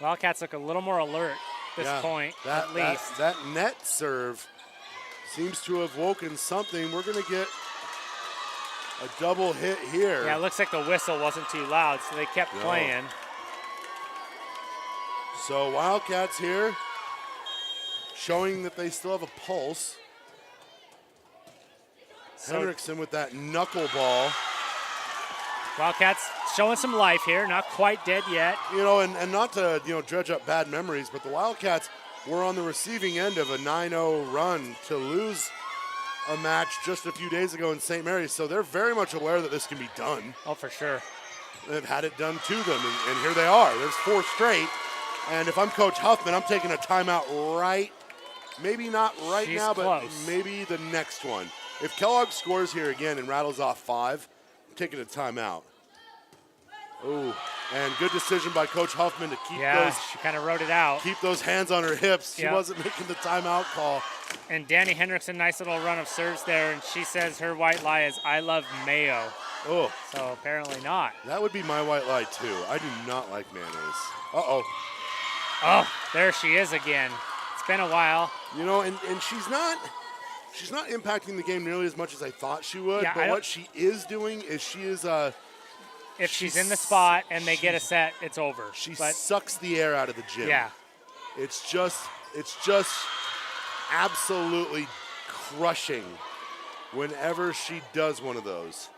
Wildcats look a little more alert this point, at least. That net serve seems to have woken something. We're going to get a double hit here. Yeah, it looks like the whistle wasn't too loud, so they kept playing. So Wildcats here showing that they still have a pulse. Henriksen with that knuckleball. Wildcats showing some life here, not quite dead yet. And not to, dredge up bad memories, but the Wildcats were on the receiving end of a 9-0 run to lose a match just a few days ago in St. Mary's, so they're very much aware that this can be done. Oh, for sure. They've had it done to them, and here they are. There's 4 straight, and if I'm Coach Huffman, I'm taking a timeout maybe not right now, but maybe the next one. If Kellogg scores here again and rattles off 5, I'm taking a timeout. Oh, and good decision by Coach Huffman to keep she kind of wrote it out. Keep those hands on her hips. She wasn't making the timeout call. And Danny Henriksen, nice little run of serves there, and she says her white lie is, I love mayo. Oh. So apparently not. That would be my white lie, too. I do not like mayonnaise. Uh-oh. Oh, there she is again. It's been a while. And she's not impacting the game nearly as much as I thought she would, but what she is doing is she is if she's in the spot and they get a set, it's over. She sucks the air out of the gym. Yeah. It's just absolutely crushing whenever she does one of those.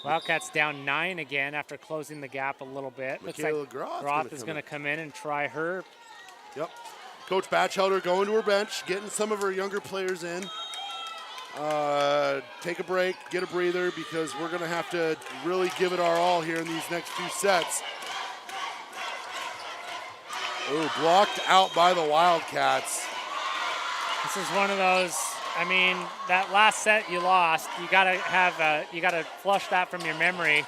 Wildcats down 9 again after closing the gap a little bit. Michaela Looks like Groth is going to come in and try her. Yep. Coach Batchelder going to her bench, getting some of her younger players in. Take a break, get a breather, because we're going to have to really give it our all here in these next few sets. Oh, blocked out by the Wildcats. This is one of those. I mean, that last set you lost. You gotta flush that from your memory,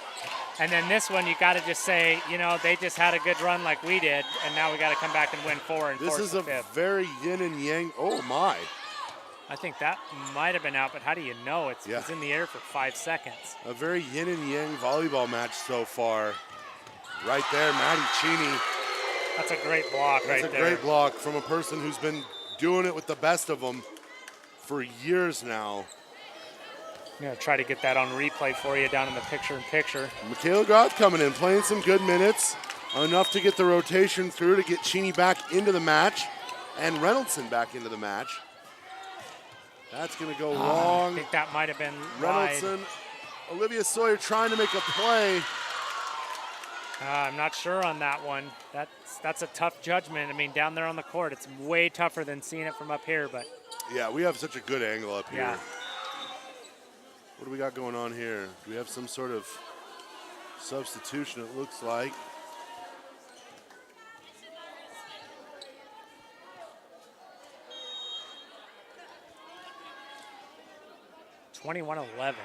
and then this one you gotta just say, you know, they just had a good run like we did, and now we gotta come back and win 4 and this force is the a fifth. very yin and yang. Oh my! I think that might have been out, but how do you know? It's in the air for 5 seconds. A very yin and yang volleyball match so far. Right there, Maddie Cheney. That's a great block right there. That's a great block from a person who's been doing it with the best of them for years now. I'm going to try to get that on replay for you down in the picture-in-picture. Michaela Groth coming in, playing some good minutes, enough to get the rotation through to get Cheney back into the match and Reynoldson back into the match. That's going to go long. I think that might have been wide. Reynoldson, Olivia Sawyer trying to make a play. I'm not sure on that one. That's a tough judgment. I mean, down there on the court, it's way tougher than seeing it from up here, but. Yeah, we have such a good angle up here. Yeah. What do we got going on here? Do we have some sort of substitution, it looks like? (21-11).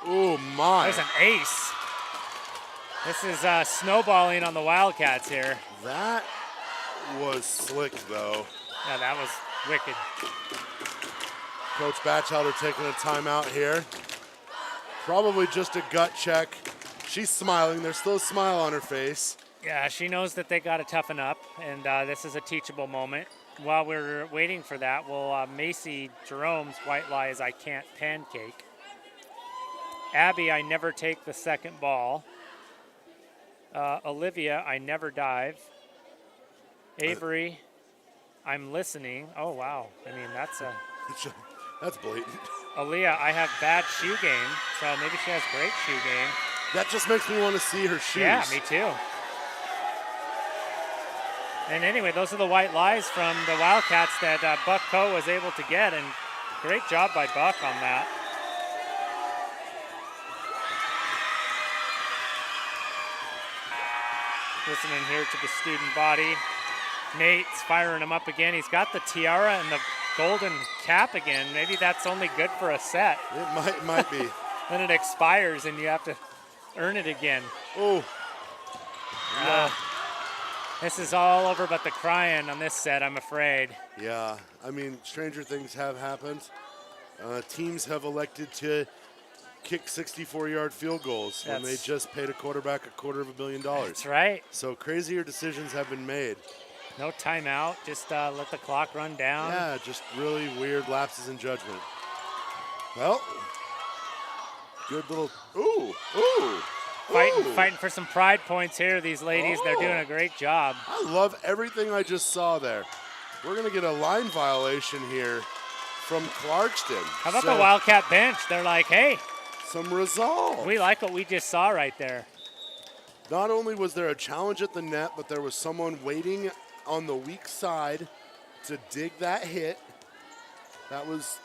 Oh, my. There's an ace. This is snowballing on the Wildcats here. That was slick, though. Yeah, that was wicked. Coach Batchelder taking a timeout here. Probably just a gut check. She's smiling. There's still a smile on her face. Yeah, she knows that they got to toughen up, and this is a teachable moment. While we're waiting for that, Macy Jerome's white lie is I can't pancake. Abby, I never take the second ball. Olivia, I never dive. Avery, I'm listening. Oh, wow. I mean, that's blatant. Aaliyah, I have bad shoe game, so maybe she has great shoe game. That just makes me want to see her shoes. Yeah, me too. And anyway, those are the white lies from the Wildcats that Buck Coe was able to get, and great job by Buck on that. Listening here to the student body. Nate's firing him up again. He's got the tiara and the golden cap again. Maybe that's only good for a set. It might be. Then it expires and you have to earn it again. Oh. Yeah. This is all over but the crying on this set, I'm afraid. Yeah, I mean, stranger things have happened. Teams have elected to kick 64-yard field goals when they just paid a quarterback $250 million. That's right. So crazier decisions have been made. No timeout, just let the clock run down. Yeah, just really weird lapses in judgment. Well, good little, ooh. Fighting for some pride points here, these ladies. They're doing a great job. I love everything I just saw there. We're going to get a line violation here from Clarkston. How about the Wildcat bench? They're like, hey. Some resolve. We like what we just saw right there. Not only was there a challenge at the net, but there was someone waiting on the weak side to dig that hit. That was,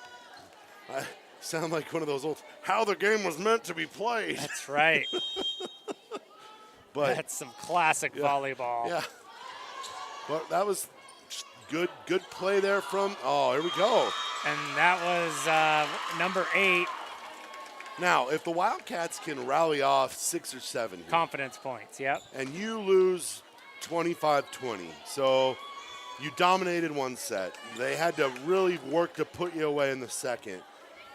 sound like one of those old, how the game was meant to be played. That's right. But that's some classic volleyball. Yeah. But that was good play there from, here we go. And that was number 8. Now, if the Wildcats can rally off 6 or 7 here, confidence points, yep. And you lose 25-20, so you dominated one set. They had to really work to put you away in the second.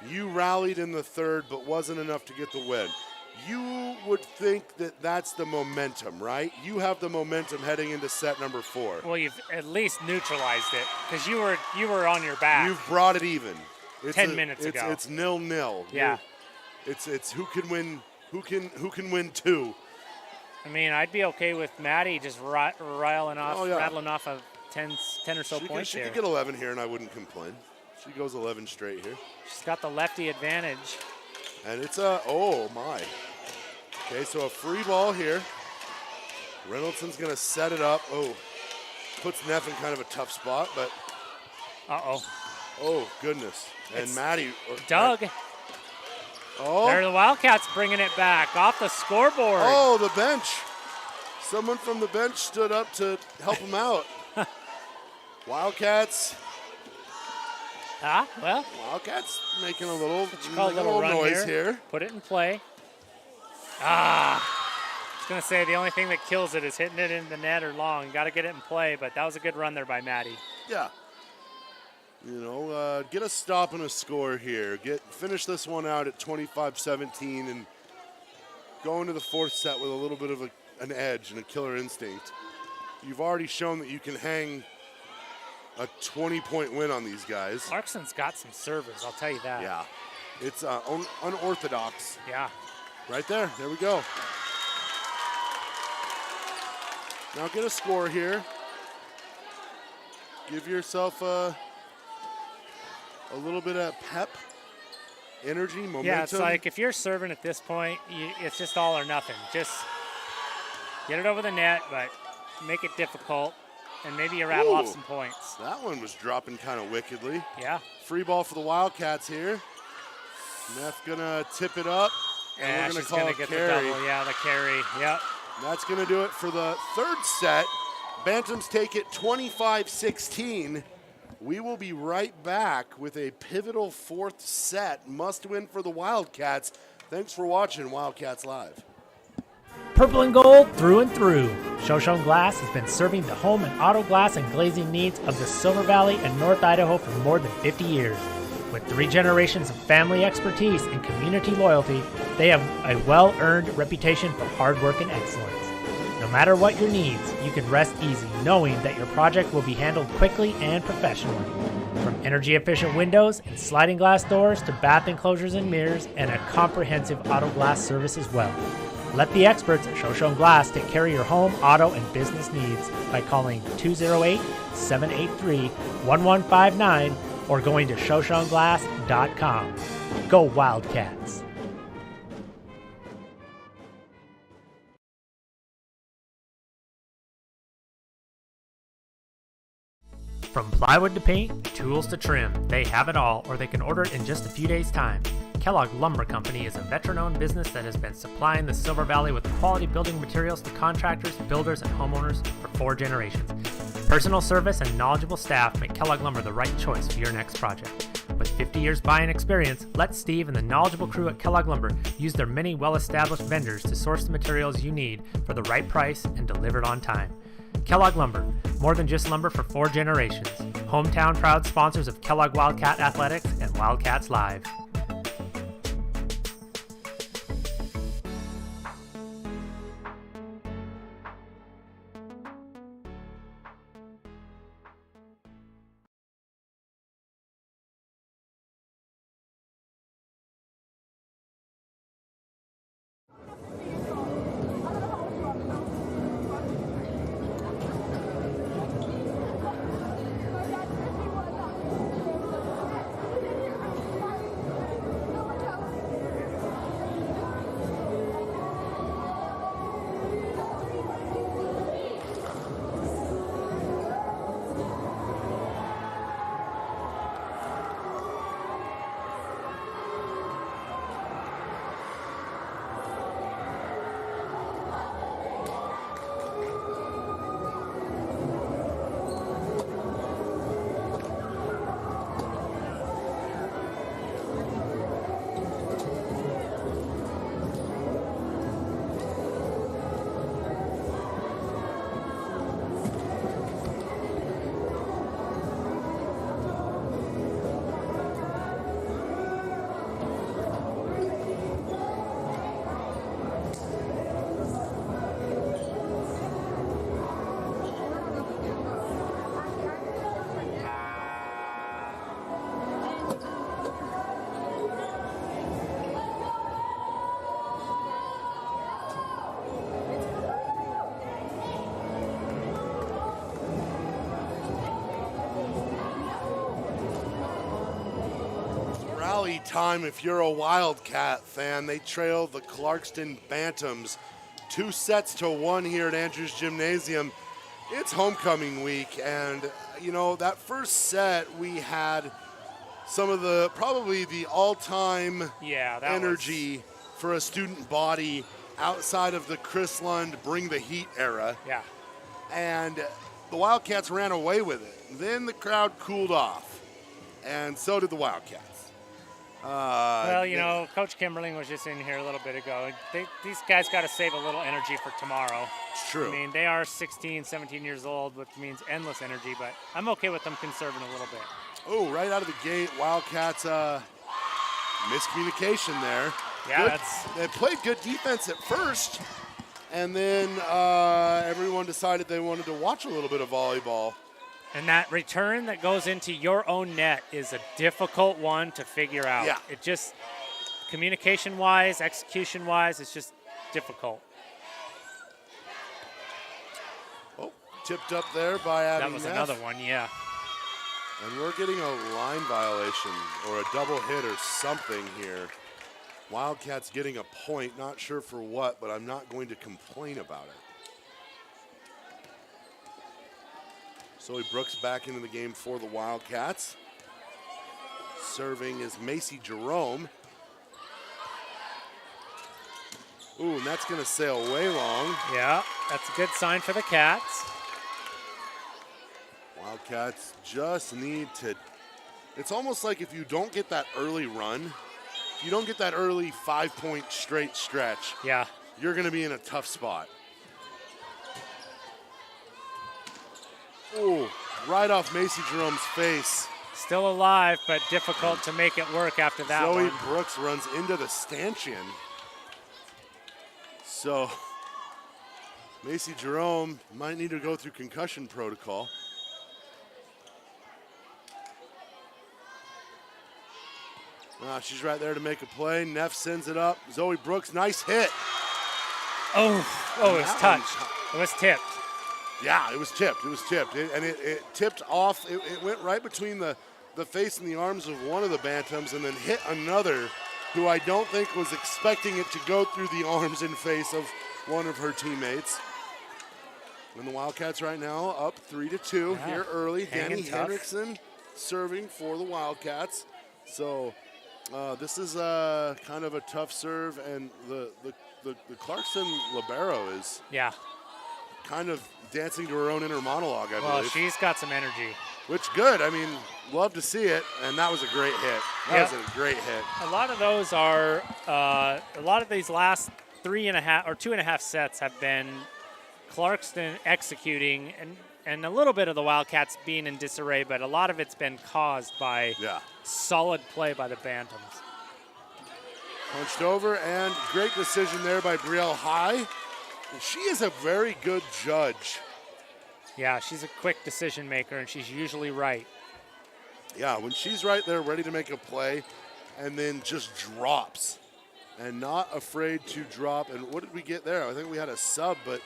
You rallied in the third, but wasn't enough to get the win. You would think that that's the momentum, right? You have the momentum heading into set number 4. Well, you've at least neutralized it because you were on your back. You've brought it even. 10 minutes ago. It's 0-0. Yeah. It's who can win. Who can win 2. I mean, I'd be okay with Maddie just rattling off of 10 or so points she here. Could get 11 here, and I wouldn't complain. She goes 11 straight here. She's got the lefty advantage. And it's oh my. Okay, so a free ball here. Reynoldson's gonna set it up. Oh, puts Neff in kind of a tough spot, but. Uh-oh. Oh, goodness. And It's Maddie. Doug. Oh. There, the Wildcats bringing it back off the scoreboard. Oh, the bench. Someone from the bench stood up to help him out. Wildcats. Well. Wildcats making a little, Call a little run noise here. Put it in play. I was going to say the only thing that kills it is hitting it in the net or long. Got to get it in play, but that was a good run there by Maddie. Yeah. You know, get a stop and a score here. Finish this one out at 25-17 and go into the fourth set with a little bit of an edge and a killer instinct. You've already shown that you can hang a 20-point win on these guys. Clarkston's got some servers, I'll tell you that. Yeah. It's unorthodox. Yeah. Right there. There we go. Now get a score here. Give yourself a little bit of pep, energy, momentum. Yeah, it's like if you're serving at this point, it's just all or nothing. Just get it over the net, but make it difficult, and maybe you rattle off some points. That one was dropping kind of wickedly. Yeah. Free ball for the Wildcats here. Neff gonna tip it up, and we're gonna call a carry. Yeah, the carry. Yep. That's gonna do it for the third set. Bantams take it 25-16. We will be right back with a pivotal fourth set. Must win for the Wildcats. Thanks for watching Wildcats Live. Purple and gold through and through. Shoshone Glass has been serving the home and auto glass and glazing needs of the Silver Valley and North Idaho for more than 50 years. With 3 generations of family expertise and community loyalty, they have a well-earned reputation for hard work and excellence. No matter what your needs, you can rest easy knowing that your project will be handled quickly and professionally. From energy-efficient windows and sliding glass doors to bath enclosures and mirrors and a comprehensive auto glass service as well. Let the experts at Shoshone Glass take care of your home, auto, and business needs by calling 208-783-1159 or going to shoshoneglass.com. Go Wildcats! From plywood to paint, tools to trim, they have it all, or they can order it in just a few days' time. Kellogg Lumber Company is a veteran-owned business that has been supplying the Silver Valley with quality building materials to contractors, builders, and homeowners for 4 generations. Personal service and knowledgeable staff make Kellogg Lumber the right choice for your next project. With 50 years buying experience, let Steve and the knowledgeable crew at Kellogg Lumber use their many well-established vendors to source the materials you need for the right price and delivered on time. Kellogg Lumber, more than just lumber for 4 generations. Hometown proud sponsors of Kellogg Wildcat Athletics and Wildcats Live. rally time if you're a Wildcat fan. They trail the Clarkston Bantams 2-1 here at Andrews Gymnasium. It's homecoming week, and you know, that first set we had some of the probably the all-time energy for a student body outside of the Chris Lund Bring the Heat era. Yeah. And the Wildcats ran away with it. Then the crowd cooled off, and so did the Wildcats. Well, you know, Coach Kimberling was just in here a little bit ago. These guys got to save a little energy for tomorrow. It's true. I mean, they are 16, 17 years old, which means endless energy, but I'm okay with them conserving a little bit. Oh, right out of the gate, Wildcats miscommunication there. Yeah, they played good defense at first, and then everyone decided they wanted to watch a little bit of volleyball. And that return that goes into your own net is a difficult one to figure out. Yeah. It just, communication-wise, execution-wise, it's just difficult. Oh, tipped up there by Abby That was Neff. another one, yeah. And we're getting a line violation or a double hit or something here. Wildcats getting a point, not sure for what, but I'm not going to complain about it. Zoe Brooks back into the game for the Wildcats. Serving is Macy Jerome. Ooh, and that's going to sail way long. Yeah, that's a good sign for the Cats. Wildcats just need to, it's almost like if you don't get that early run, if you don't get that early 5-point straight stretch, Yeah. you're going to be in a tough spot. Ooh, right off Macy Jerome's face. Still alive, but difficult to make it work after that Zoe one. Brooks runs into the stanchion. So Macy Jerome might need to go through concussion protocol. She's right there to make a play. Neff sends it up. Zoe Brooks, nice hit. Oh, it was touched. It was tipped. Yeah, it was tipped. It was tipped. It tipped off. It went right between the face and the arms of one of the Bantams and then hit another who I don't think was expecting it to go through the arms and face of one of her teammates. And the Wildcats right now up 3-2 here early. Danny Hendrickson serving for the Wildcats. So this is kind of a tough serve, and the Clarkston libero is kind of dancing to her own inner monologue, I believe. Well, she's got some energy. Which good. I mean, love to see it, and that was a great hit. That was a great hit. A lot of those are, a lot of these last 3.5 or 2.5 sets have been Clarkston executing, and a little bit of the Wildcats being in disarray, but a lot of it's been caused by solid play by the Bantams. Punched over, and great decision there by Brielle High. And she is a very good judge. Yeah, she's a quick decision maker, and she's usually right. Yeah, when she's right there ready to make a play and then just drops and not afraid to drop. And what did we get there? I think we had a sub, but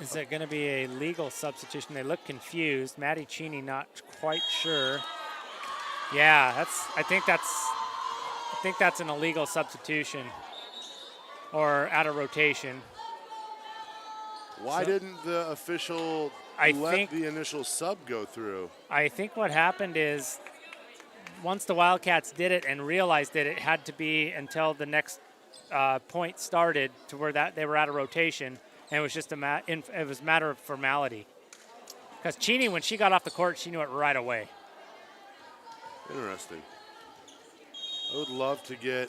is it going to be a legal substitution? They look confused. Maddie Cheney not quite sure. Yeah, I think that's an illegal substitution or out of rotation. Why didn't the official let the initial sub go through? I think what happened is once the Wildcats did it and realized that it had to be until the next point started to where they were out of rotation, and it was just a matter of formality. Because Cheney, when she got off the court, she knew it right away. Interesting. I would love to get.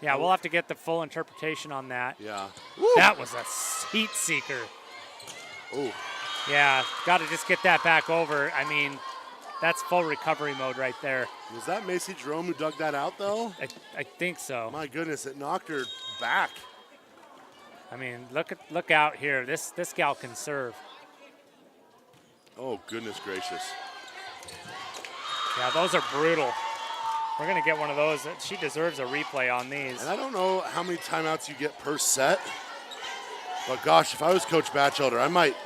Yeah, we'll have to get the full interpretation on that. Yeah. Woo! That was a heat seeker. Oh. Yeah, got to just get that back over. I mean, that's full recovery mode right there. Was that Macy Jerome who dug that out, though? I think so. My goodness, it knocked her back. I mean, look out here. This gal can serve. Oh, goodness gracious. Yeah, those are brutal. We're going to get one of those. She deserves a replay on these. And I don't know how many timeouts you get per set, but gosh, if I was Coach Batchelder, I might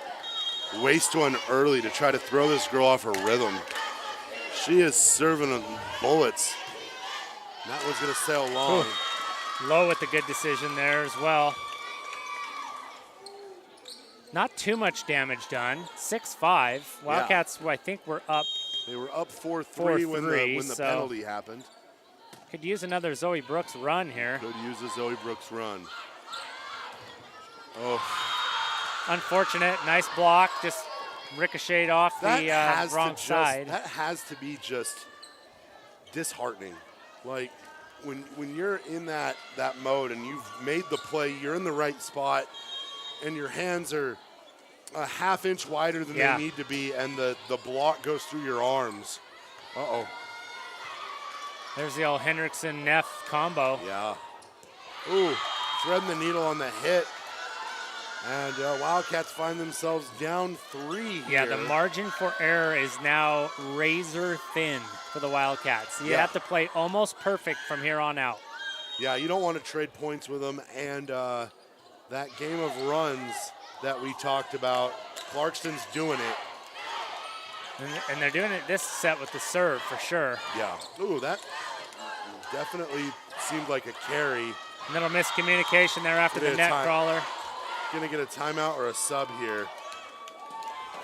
waste one early to try to throw this girl off her rhythm. She is serving bullets. And that one's going to sail long. Ooh. Low with the good decision there as well. Not too much damage done. 6-5. Wildcats, I think, were up. They were up 4-3 when the so penalty happened. Could use another Zoe Brooks run here. Could use a Zoe Brooks run. Oh. Unfortunate. Nice block. Just ricocheted off the wrong side. That has to be just disheartening. Like, when you're in that mode and you've made the play, you're in the right spot, and your hands are a half inch wider than they need to be, and the block goes through your arms. Uh-oh. There's the old Henriksen-Neff combo. Yeah. Ooh, threading the needle on the hit. And Wildcats find themselves down 3 here. Yeah, the margin for error is now razor thin for the Wildcats. You have to play almost perfect from here on out. Yeah, you don't want to trade points with them. And that game of runs that we talked about, Clarkston's doing it. And they're doing it this set with the serve for sure. Yeah. Ooh, that definitely seemed like a carry. Little miscommunication there after the net crawler. Going to get a timeout or a sub here.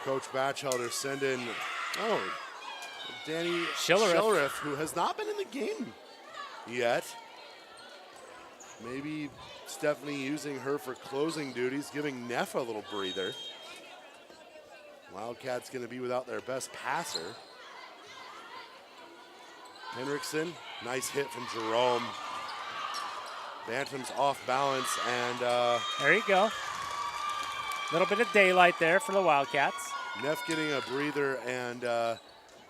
Coach Batchelder sending, Danny Schillerith, who has not been in the game yet. Maybe Stephanie using her for closing duties, giving Neff a little breather. Wildcats going to be without their best passer. Henriksen, nice hit from Jerome. Bantams off balance, and there you go. A little bit of daylight there for the Wildcats. Neff getting a breather, and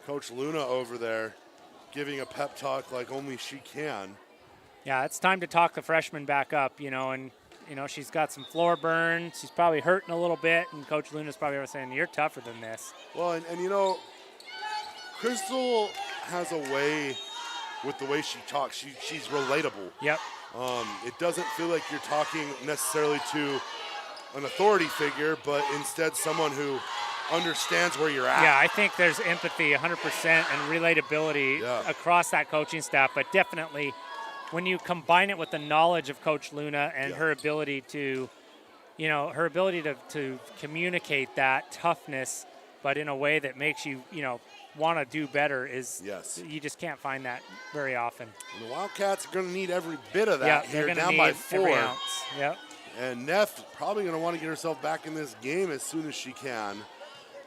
Coach Luna over there giving a pep talk like only she can. Yeah, it's time to talk the freshman back up, and she's got some floor burn. She's probably hurting a little bit, and Coach Luna's probably saying, you're tougher than this. Well, and Crystal has a way with the way she talks. She's relatable. Yep. It doesn't feel like you're talking necessarily to an authority figure, but instead someone who understands where you're at. Yeah, I think there's empathy 100% and relatability across that coaching staff, but definitely when you combine it with the knowledge of Coach Luna and her ability to, to communicate that toughness, but in a way that makes you, want to do better you just can't find that very often. And the Wildcats are going to need every bit of that here, down by 4. Every ounce. Yep. And Neff probably going to want to get herself back in this game as soon as she can.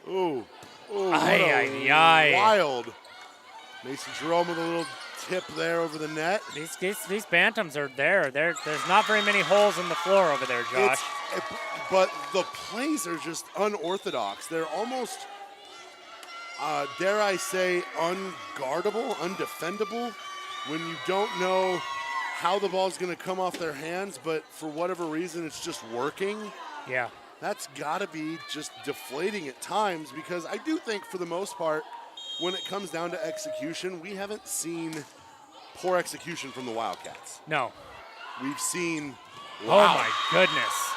Ooh, wild. Macy Jerome with a little tip there over the net. These Bantams are there. There's not very many holes in the floor over there, Josh. But the plays are just unorthodox. They're almost, dare I say, unguardable, undefendable, when you don't know how the ball's going to come off their hands, but for whatever reason, it's just working. Yeah. That's got to be just deflating at times, because I do think for the most part, when it comes down to execution, we haven't seen poor execution from the Wildcats. No. We've seen, oh my goodness.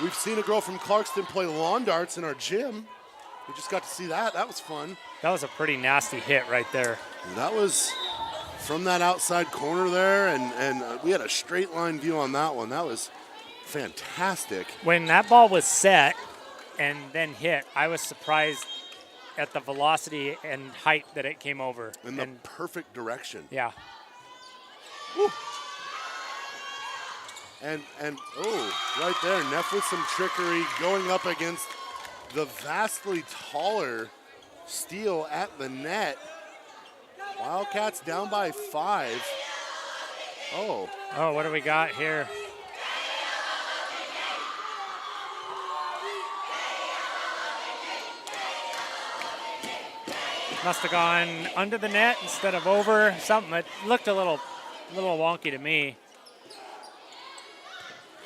We've seen a girl from Clarkston play lawn darts in our gym. We just got to see that. That was fun. That was a pretty nasty hit right there. And that was from that outside corner there, and we had a straight line view on that one. That was fantastic. When that ball was set and then hit, I was surprised at the velocity and height that it came over. In the perfect direction. Yeah. Woo. And right there, Neff with some trickery going up against the vastly taller Steele at the net. Wildcats down by 5. Oh, what do we got here? Must have gone under the net instead of over. Something that looked a little wonky to me.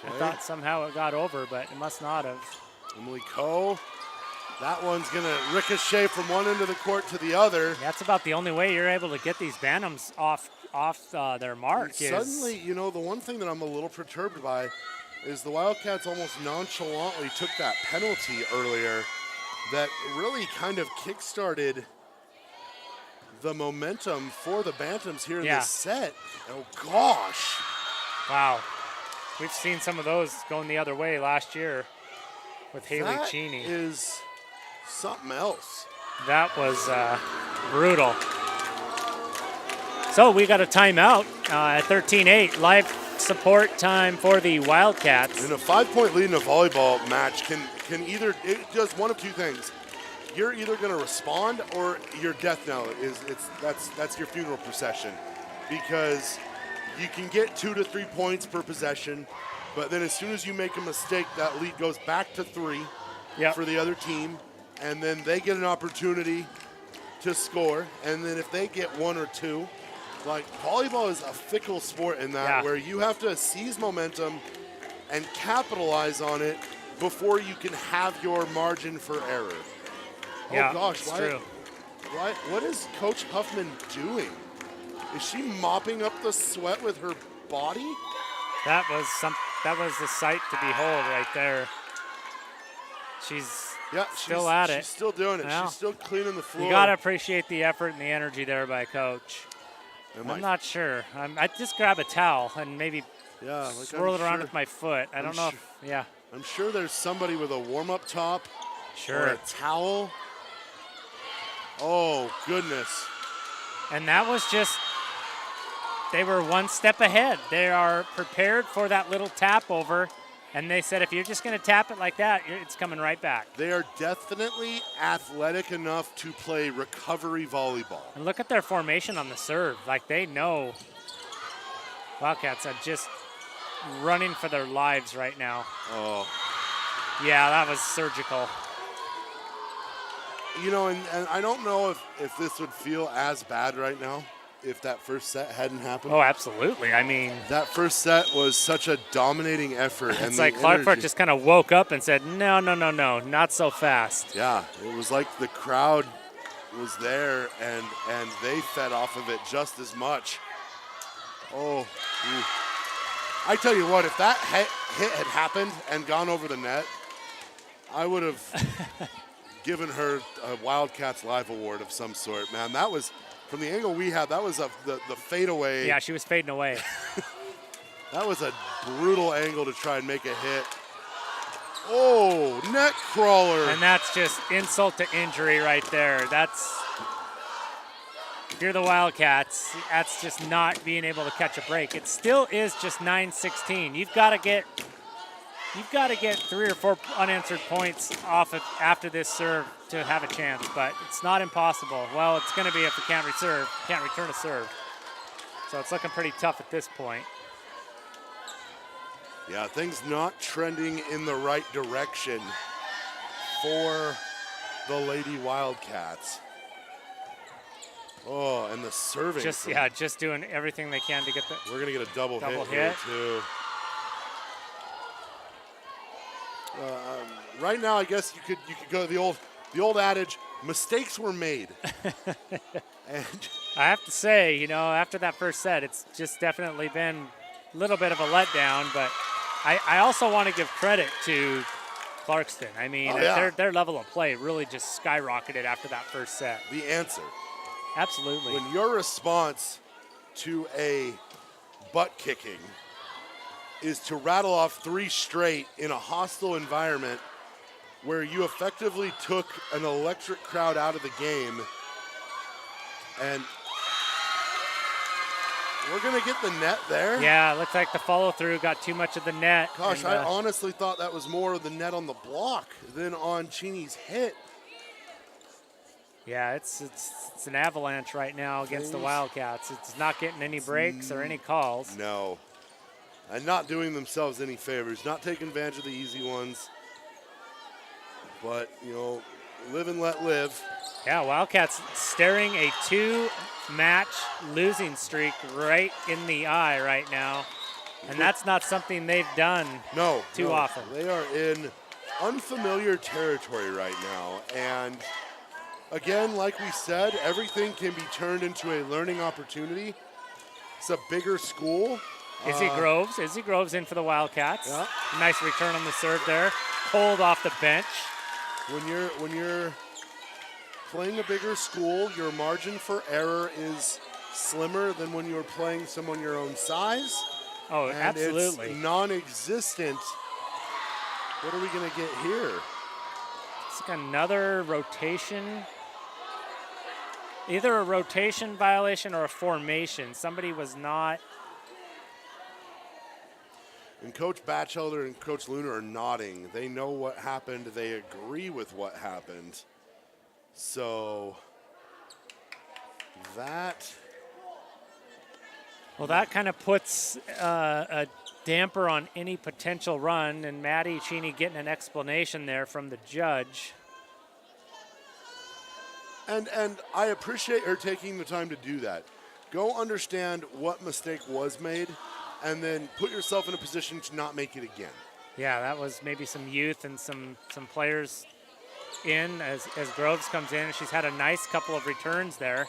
Okay. I thought somehow it got over, but it must not have. Emily Coe. That one's going to ricochet from one end of the court to the other. That's about the only way you're able to get these Bantams off their mark. Suddenly, the one thing that I'm a little perturbed by is the Wildcats almost nonchalantly took that penalty earlier that really kind of kick-started the momentum for the Bantams here in Yeah. this set. Oh, gosh. Wow. We've seen some of those going the other way last year with Haley That Cheney. is something else. That was brutal. So we got a timeout at 13-8. Live support time for the Wildcats. And a 5-point lead in a volleyball match can either, it does one of two things. You're either going to respond or your death knell that's your funeral procession, because you can get 2 to 3 points per possession, but then as soon as you make a mistake, that lead goes back to 3 for the other team, and then they get an opportunity to score, and then if they get 1 or 2, like volleyball is a fickle sport in that where you have to seize momentum and capitalize on it before you can have your margin for error. Yeah, oh gosh, true. What is Coach Huffman doing? Is she mopping up the sweat with her body? That was the sight to behold right there. She's still at it. She's still doing it. Well, she's still cleaning the floor. You got to appreciate the effort and the energy there by Coach. I'm not sure. I'd just grab a towel and maybe swirl it around with my foot. I don't know. I'm sure there's somebody with a warm-up top Sure. or a towel. Oh, goodness. And that was just, they were one step ahead. They are prepared for that little tap over. And they said, if you're just going to tap it like that, it's coming right back. They are definitely athletic enough to play recovery volleyball. And look at their formation on the serve. Like, they know Wildcats are just running for their lives right now. Oh. Yeah, that was surgical. You know, and I don't know if this would feel as bad right now if that first set hadn't happened. Oh, absolutely. I mean, that first set was such a dominating effort. It's like Clarkston just kind of woke up and said, no, not so fast. Yeah, it was like the crowd was there and they fed off of it just as much. Oh, ooh. I tell you what, if that hit had happened and gone over the net, I would have given her a Wildcats Live award of some sort. Man, that was, from the angle we had, that was the fadeaway. Yeah, she was fading away. That was a brutal angle to try and make a hit. Oh, net crawler. And that's just insult to injury right there. If you're the Wildcats, that's just not being able to catch a break. It still is just 9-16. You've got to get 3 or 4 unanswered points off after this serve to have a chance, but it's not impossible. Well, it's going to be if you can't return a serve. So it's looking pretty tough at this point. Yeah, things not trending in the right direction for the Lady Wildcats. Oh, and the serving. Just doing everything they can to get the. We're gonna get a double hit here too. Right now, I guess you could go the old adage: mistakes were made. And I have to say, after that first set, it's just definitely been a little bit of a letdown. But I also want to give credit to Clarkston. I mean, their level of play really just skyrocketed after that first set. The answer. Absolutely. When your response to a butt kicking is to rattle off 3 straight in a hostile environment where you effectively took an electric crowd out of the game, and we're going to get the net there. Yeah, it looks like the follow-through got too much of the net. Gosh, I honestly thought that was more of the net on the block than on Cheney's hit. Yeah, it's an avalanche right now against the Wildcats. It's not getting any breaks or any calls. No. And not doing themselves any favors, not taking advantage of the easy ones. But, live and let live. Yeah, Wildcats staring a 2-match losing streak right in the eye right now. And that's not something they've done too often. They are in unfamiliar territory right now. And again, like we said, everything can be turned into a learning opportunity. It's a bigger school. Izzy Groves in for the Wildcats. Yeah. Nice return on the serve there. Pulled off the bench. When you're playing a bigger school, your margin for error is slimmer than when you're playing someone your own size. Oh, and absolutely. It's non-existent. What are we going to get here? It's like another rotation. Either a rotation violation or a formation. Somebody was not. And Coach Batchelder and Coach Luna are nodding. They know what happened. They agree with what happened. So that. Well, that kind of puts a damper on any potential run, and Maddie Cheney getting an explanation there from the judge. And I appreciate her taking the time to do that. Go understand what mistake was made, and then put yourself in a position to not make it again. Yeah, that was maybe some youth and some players in as Groves comes in. She's had a nice couple of returns there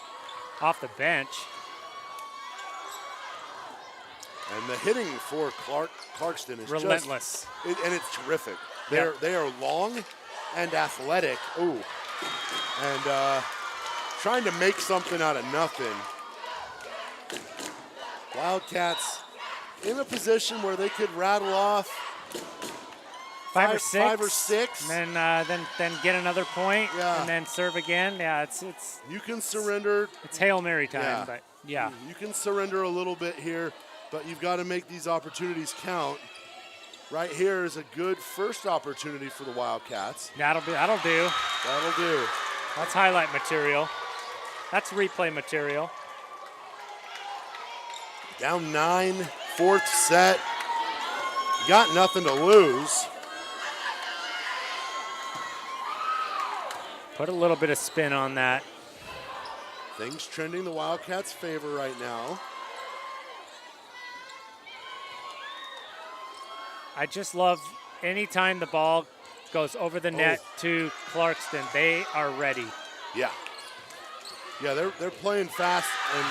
off the bench. And the hitting for Clarkston is relentless. And it's terrific. They are long and athletic. Ooh. And trying to make something out of nothing. Wildcats in a position where they could rattle off five or 6, and then get another point, and then serve again. Yeah, it's you can surrender. It's Hail Mary time, but yeah, you can surrender a little bit here, but you've got to make these opportunities count. Right here is a good first opportunity for the Wildcats. That'll do. That'll do. That's highlight material. That's replay material. Down 9, fourth set. Got nothing to lose. Put a little bit of spin on that. Things trending the Wildcats' favor right now. I just love anytime the ball goes over the net to Clarkston, they are ready. Yeah. Yeah, they're playing fast and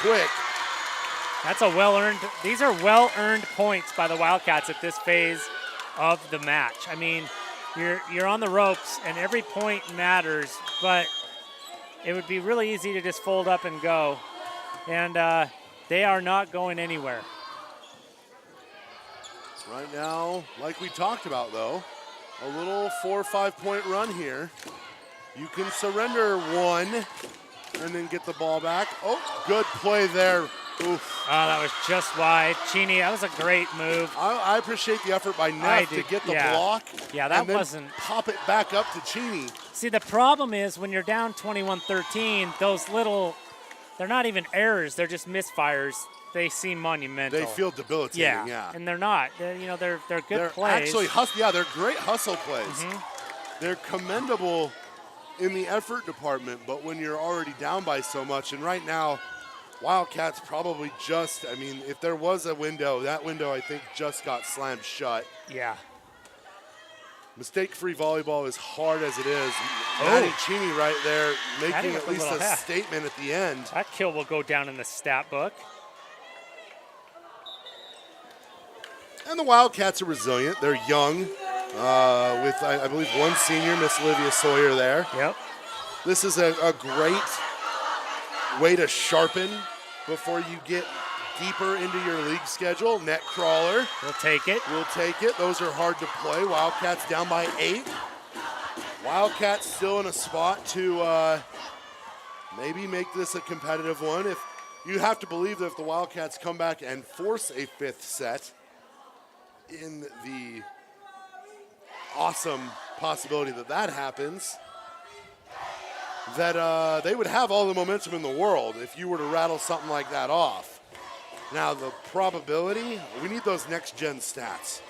quick. That's a well-earned, these are well-earned points by the Wildcats at this phase of the match. I mean, you're on the ropes and every point matters, but it would be really easy to just fold up and go. And they are not going anywhere. Right now, like we talked about though, a little 4 or 5 point run here. You can surrender one and then get the ball back. Oh, good play there. Oof. Oh, that was just wide. Cheney, that was a great move. I appreciate the effort by Neff to get the block. Yeah, that and then wasn't. Pop it back up to Cheney. See, the problem is when you're down 21-13, those little, they're not even errors, they're just misfires. They seem monumental. They feel debilitating, yeah. And they're not. They're good they're plays. Actually, they're great hustle plays. Mm-hmm. They're commendable in the effort department, but when you're already down by so much, and right now, Wildcats probably just, I mean, if there was a window, that window I think just got slammed shut. Yeah. Mistake-free volleyball, as hard as it is. Maddie Cheney right there making at least a statement at the end. That kill will go down in the stat book. And the Wildcats are resilient. They're young, with, I believe, one senior, Miss Olivia Sawyer there. Yep. This is a great way to sharpen before you get deeper into your league schedule. Net crawler. We'll take it. We'll take it. Those are hard to play. Wildcats down by 8. Wildcats still in a spot to maybe make this a competitive one. If you have to believe that if the Wildcats come back and force a 5th set, in the awesome possibility that happens, that they would have all the momentum in the world if you were to rattle something like that off. Now, the probability, we need those next-gen stats.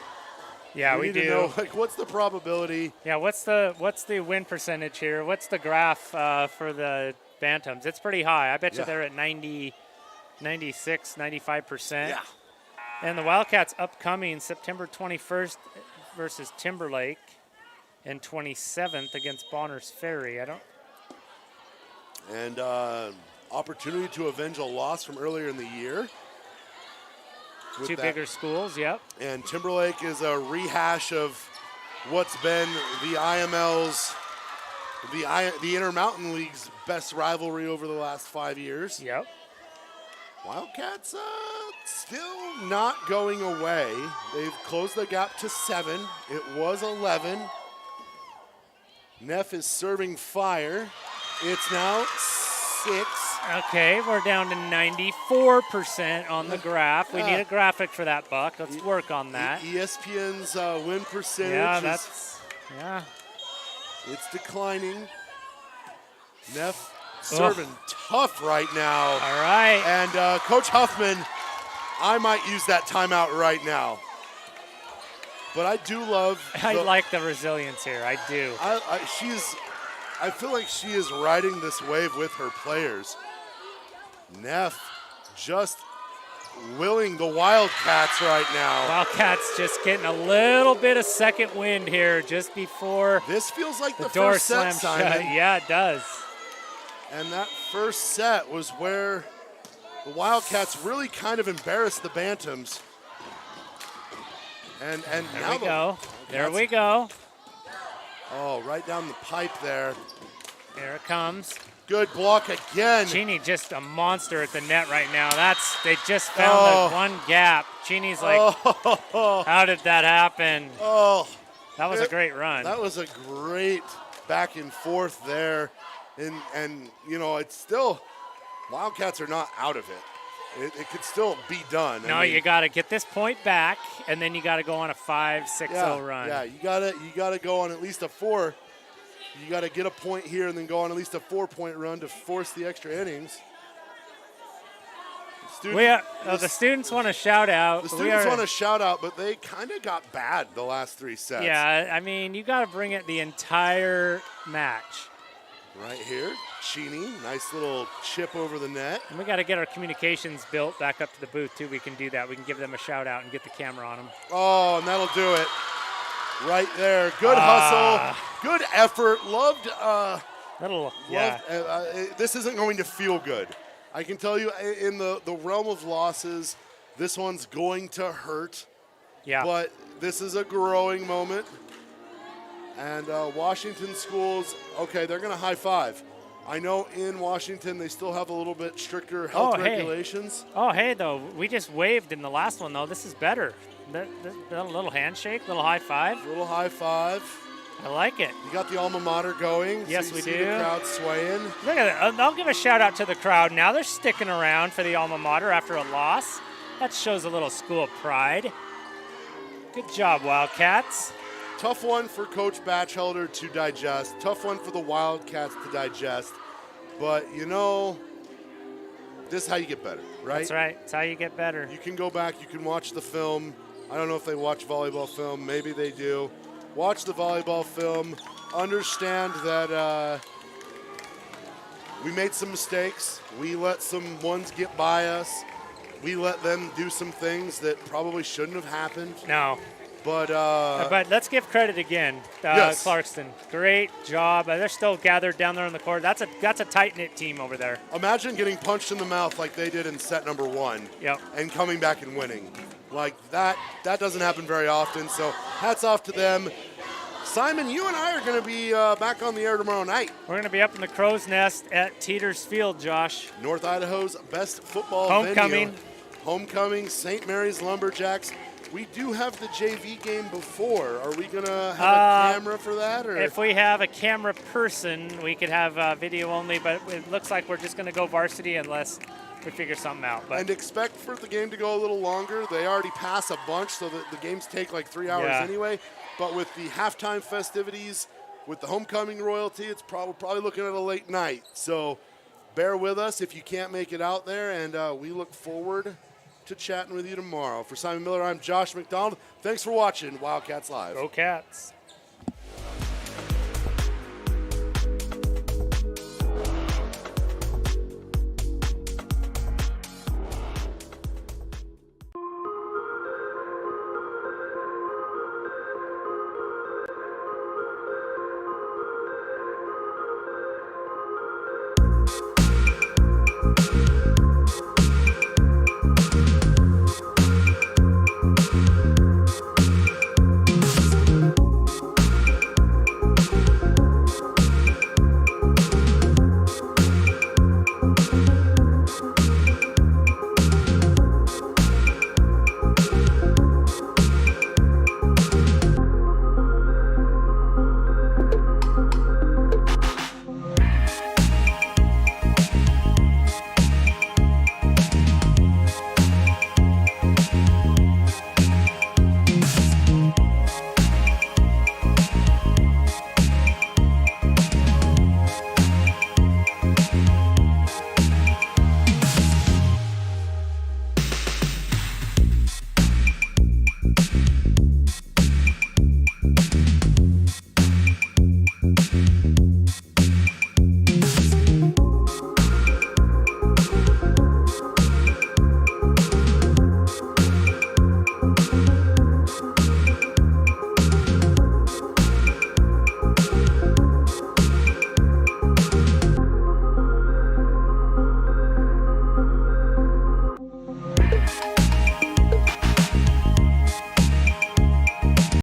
Yeah, we need do. to know, like, what's the probability? Yeah, what's the win percentage here? What's the graph for the Bantams? It's pretty high. I bet you they're at 90, 96, 95%. Yeah. And the Wildcats upcoming September 21st versus Timberlake and 27th against Bonners Ferry. And opportunity to avenge a loss from earlier in the year. Two bigger schools, yep. And Timberlake is a rehash of what's been the IML's the Intermountain League's best rivalry over the last 5 years. Yep. Wildcats still not going away. They've closed the gap to 7. It was 11. Neff is serving fire. It's now 6. Okay, we're down to 94% on the graph. We need a graphic for that, Buck. Let's work on that. ESPN's win percentage it's declining. Neff serving tough right now. All right. And Coach Huffman, I might use that timeout right now. But I do love. I like the resilience here. I do. I feel like she is riding this wave with her players. Neff just willing the Wildcats right now. Wildcats just getting a little bit of second wind here just before this feels like the door first set, slams Simon. shut. Yeah, it does. And that first set was where the Wildcats really kind of embarrassed the Bantams. And There now we go. There we go. Oh, right down the pipe there. Here it comes. Good block again. Cheney just a monster at the net right now. They just found that one gap. Cheney's like, how did that happen? Oh, that was a great run. That was a great back and forth there. And you know, it's still, Wildcats are not out of it. It could still be done. No, you got to get this point back, and then you got to go on a 5-6-0 run. Yeah, you gotta go on at least a 4. You got to get a point here and then go on at least a 4-point run to force the extra innings. The students want to shout out. The students want to shout out, but they kind of got bad the last 3 sets. Yeah, I mean, you got to bring it the entire match. Right here, Cheney, nice little chip over the net. And we got to get our communications built back up to the booth, too. We can do that. We can give them a shout out and get the camera on them. Oh, and that'll do it. Right there. Good hustle. Good effort. Loved. This isn't going to feel good. I can tell you in the realm of losses, this one's going to hurt. Yeah. But this is a growing moment. And Washington schools, okay, they're going to high five. I know in Washington they still have a little bit stricter health regulations. Hey, though, we just waved in the last one, though. This is better. The little handshake, little high five. Little high five. I like it. You got the alma mater going. Yes, so we see do. The crowd swaying. Look at it. I'll give a shout out to the crowd now. They're sticking around for the alma mater after a loss. That shows a little school pride. Good job, Wildcats. Tough one for Coach Batchelder to digest. Tough one for the Wildcats to digest. But, you know, this is how you get better, right? That's right. It's how you get better. You can go back. You can watch the film. I don't know if they watch volleyball film. Maybe they do. Watch the volleyball film. Understand that we made some mistakes. We let some ones get by us. We let them do some things that probably shouldn't have happened. No. But let's give credit again, yes. Clarkston. Great job. They're still gathered down there on the court. That's a tight-knit team over there. Imagine getting punched in the mouth like they did in set number 1 and coming back and winning. Like that doesn't happen very often, so hats off to them. Simon, you and I are going to be back on the air tomorrow night. We're going to be up in the Crow's Nest at Teeters Field, Josh. North Idaho's best football Homecoming. Homecoming, St. Mary's Lumberjacks. We do have the JV game before. Are we going to have a camera for that? Or? If we have a camera person, we could have video only, but it looks like we're just going to go varsity unless we figure something out. But. And expect for the game to go a little longer. They already pass a bunch, so the games take like 3 hours anyway. But with the halftime festivities, with the homecoming royalty, it's probably looking at a late night. So bear with us if you can't make it out there, and we look forward to chatting with you tomorrow. For Simon Miller, I'm Josh McDonald. Thanks for watching Wildcats Live. Go Cats.